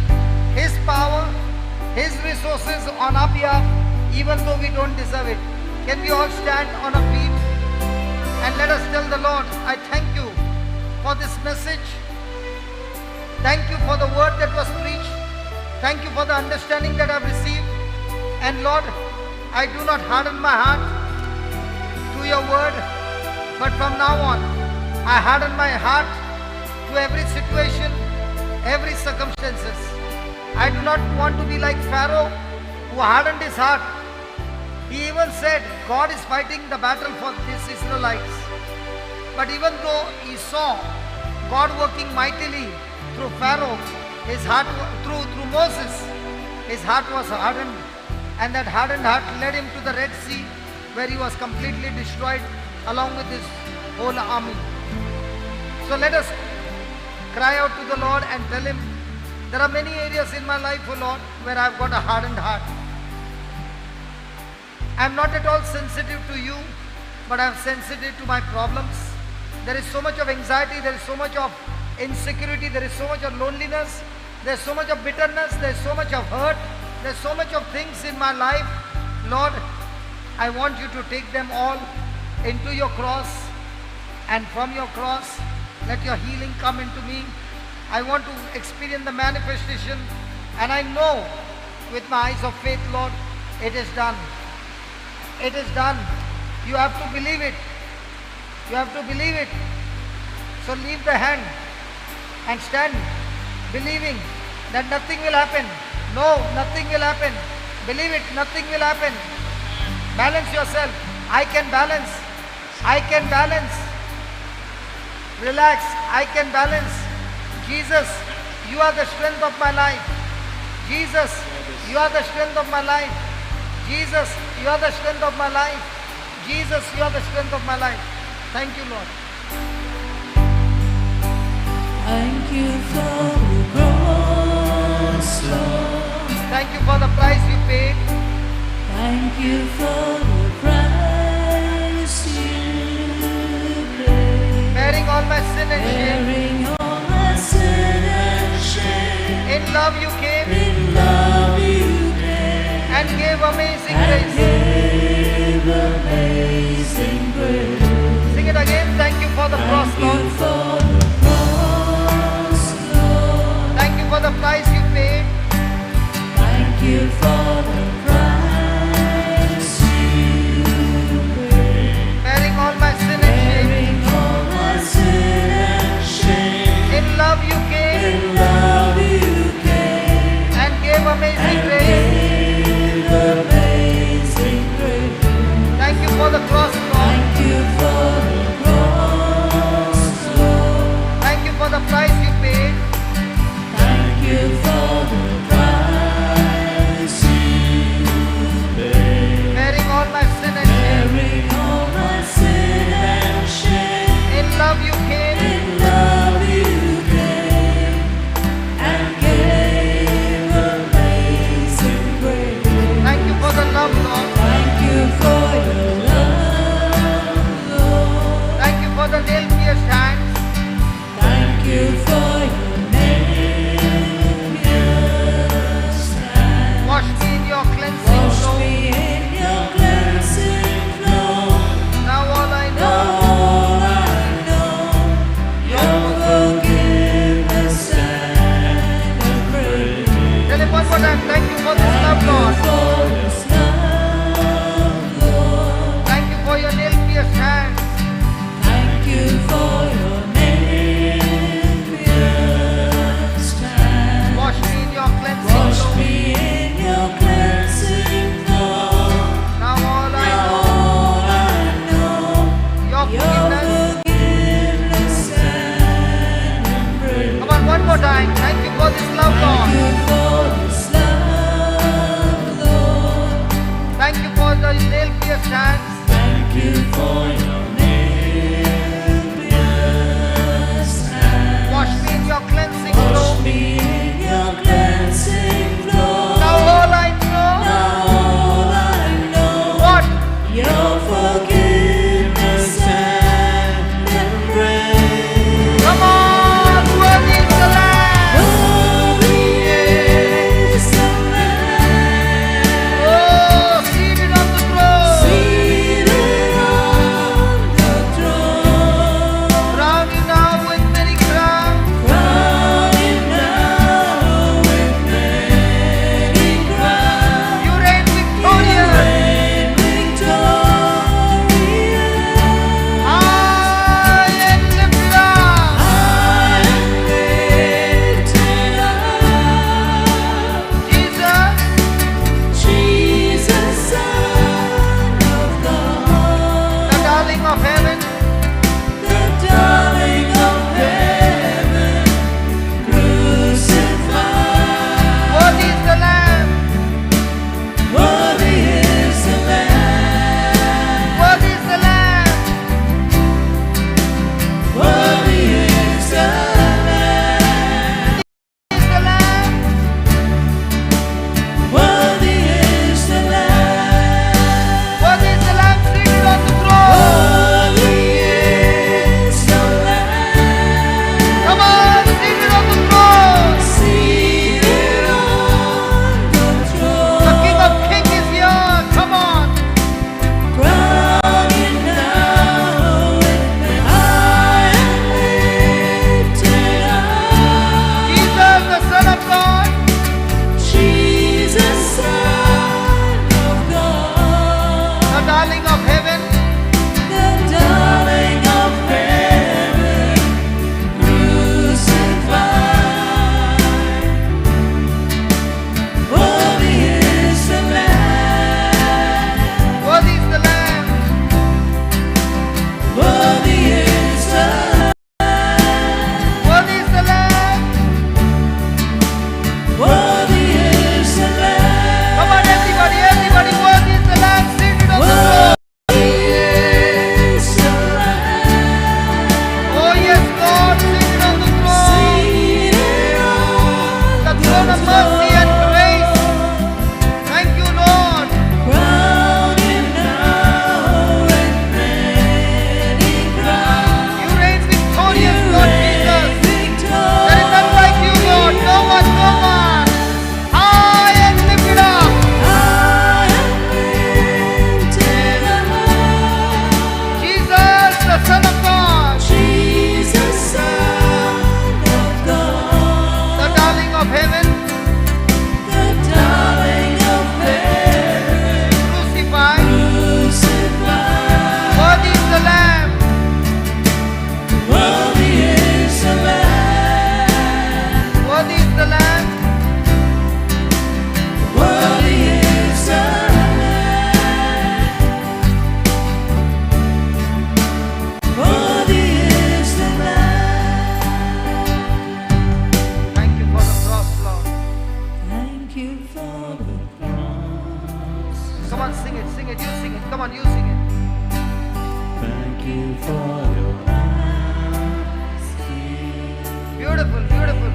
S2: His power, His resources on our behalf, even though we don't deserve it. Can we all stand on our feet and let us tell the Lord, I thank you for this message. Thank you for the word that was preached. Thank you for the understanding that I've received. And Lord, I do not harden my heart to your word, but from now on, I harden my heart to every situation, every circumstances. I do not want to be like Pharaoh, who hardened his heart. He even said, God is fighting the battle for these Israelites. But even though he saw God working mightily through Pharaoh, his heart, through Moses, his heart was hardened. And that hardened heart led him to the Red Sea, where he was completely destroyed along with his whole army. So let us cry out to the Lord and tell Him, there are many areas in my life, O Lord, where I've got a hardened heart. I'm not at all sensitive to you, but I'm sensitive to my problems. There is so much of anxiety, there is so much of insecurity, there is so much of loneliness, there is so much of bitterness, there is so much of hurt. There's so much of things in my life. Lord, I want you to take them all into your cross And from your cross, let your healing come into me. I want to experience the manifestation. And I know with my eyes of faith, Lord, it is done. It is done. You have to believe it. You have to believe it. So leave the hand and stand believing that nothing will happen. No, nothing will happen. Believe it, nothing will happen. Balance yourself. I can balance. I can balance. Relax. I can balance. Jesus, you are the strength of my life. Jesus, you are the strength of my life. Jesus, you are the strength of my life. Jesus, you are the strength of my life. Thank you, Lord.
S3: Thank you for the cross, Lord.
S2: Thank you for the price you paid.
S3: Thank you for the price you paid.
S2: Bearing all my sin and shame.
S3: Bearing all my sin and shame.
S2: In love you came
S3: In love you came
S2: and gave amazing
S3: and
S2: grace.
S3: gave amazing grace.
S2: Sing it again. Thank you for the cross,
S3: Thank
S2: Lord.
S3: you for the cross, Lord.
S2: Thank you for the price you paid.
S3: Thank you for the price you paid.
S2: Bearing all my sin and shame.
S3: Bearing all my sin and shame.
S2: In love you came
S3: In love you came
S2: and gave amazing
S3: and
S2: grace.
S3: gave amazing grace.
S2: Thank you for the cross, Lord.
S3: Thank you for the cross, Lord.
S2: Thank you for the price you paid.
S3: Thank you for the price you paid.
S2: Bearing all my sin and shame.
S3: Bearing all my sin and shame.
S2: In love you came
S3: In love you came and gave amazing grace.
S2: Thank you for the love, Lord.
S3: Thank you for your love, Lord.
S2: Thank you for the nail-pierced hands.
S3: Thank you for your nail-pierced hands.
S2: Wash me in your cleansing
S3: Wash
S2: flow.
S3: me in your cleansing flow.
S2: Now all I
S3: Now
S2: know,
S3: all I know, your forgiveness and grace.
S2: tell him one more time. Thank you for this love,
S3: Thank you
S2: Lord.
S3: for this love, Lord.
S2: Thank you for your nail-pierced hands.
S3: Thank you for your nail-pierced hands.
S2: Wash me in your cleansing
S3: Wash
S2: flow.
S3: me in your cleansing flow.
S2: Now all I
S3: Now
S2: know,
S3: all I know,
S2: your
S3: your
S2: forgiveness.
S3: forgiveness and embrace.
S2: Come on, one more time. Thank you for this love,
S3: Thank
S2: Lord.
S3: you for this love, Lord.
S2: Thank you for the nail-pierced hands.
S3: Thank you for your nail-pierced hands.
S2: Wash me in your cleansing
S3: Wash
S2: flow.
S3: me in your cleansing flow.
S2: Now all I know,
S3: Now all I know,
S2: what?
S3: your forgiveness and embrace.
S2: Come on, worthy is the Lamb.
S3: Worthy is the Lamb,
S2: Oh, seated on the throne.
S3: seated on you for your mercy.
S2: Beautiful, beautiful.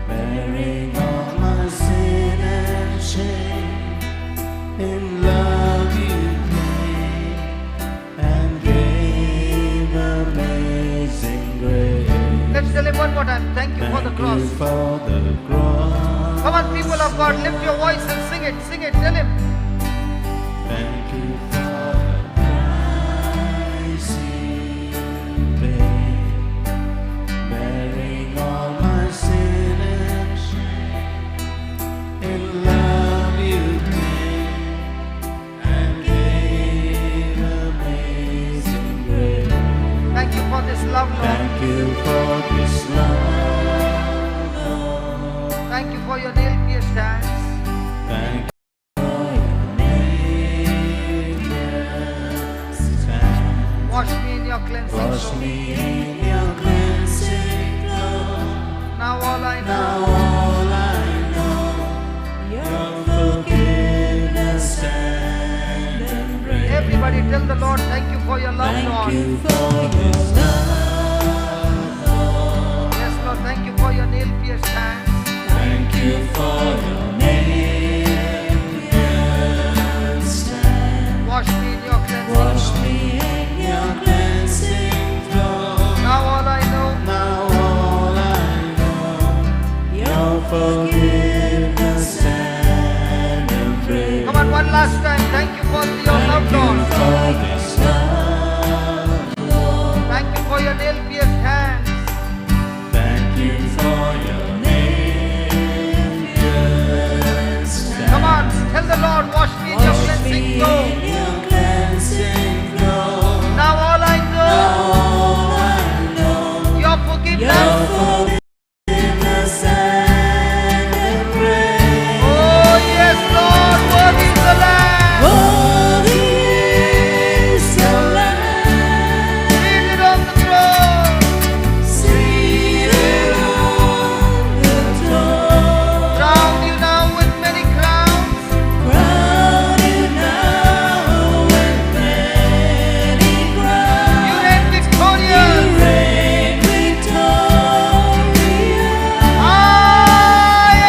S3: Bearing all my sin and shame, in love you came and gave amazing grace.
S2: Let's tell him one more time. Thank you for the
S3: Thank
S2: cross.
S3: you for the cross.
S2: Come on, people of God, lift your voice and sing it. Sing it. Tell him.
S3: Thank you for the price you paid, bearing all my sin and shame. In love you came and gave amazing grace.
S2: Thank you for this love, Lord.
S3: Thank you for this love, Lord.
S2: Thank you for your nail-pierced hands.
S3: Thank you for your nail-pierced hands.
S2: Wash me in your cleansing
S3: Wash
S2: flow.
S3: me in your cleansing flow.
S2: Now all I
S3: Now
S2: know.
S3: all I know, your forgiveness and embrace.
S2: Everybody tell the Lord, thank you for your love,
S3: Thank
S2: Lord.
S3: you for this love, Lord.
S2: Yes, Lord, thank you for your nail-pierced hands.
S3: Thank you for your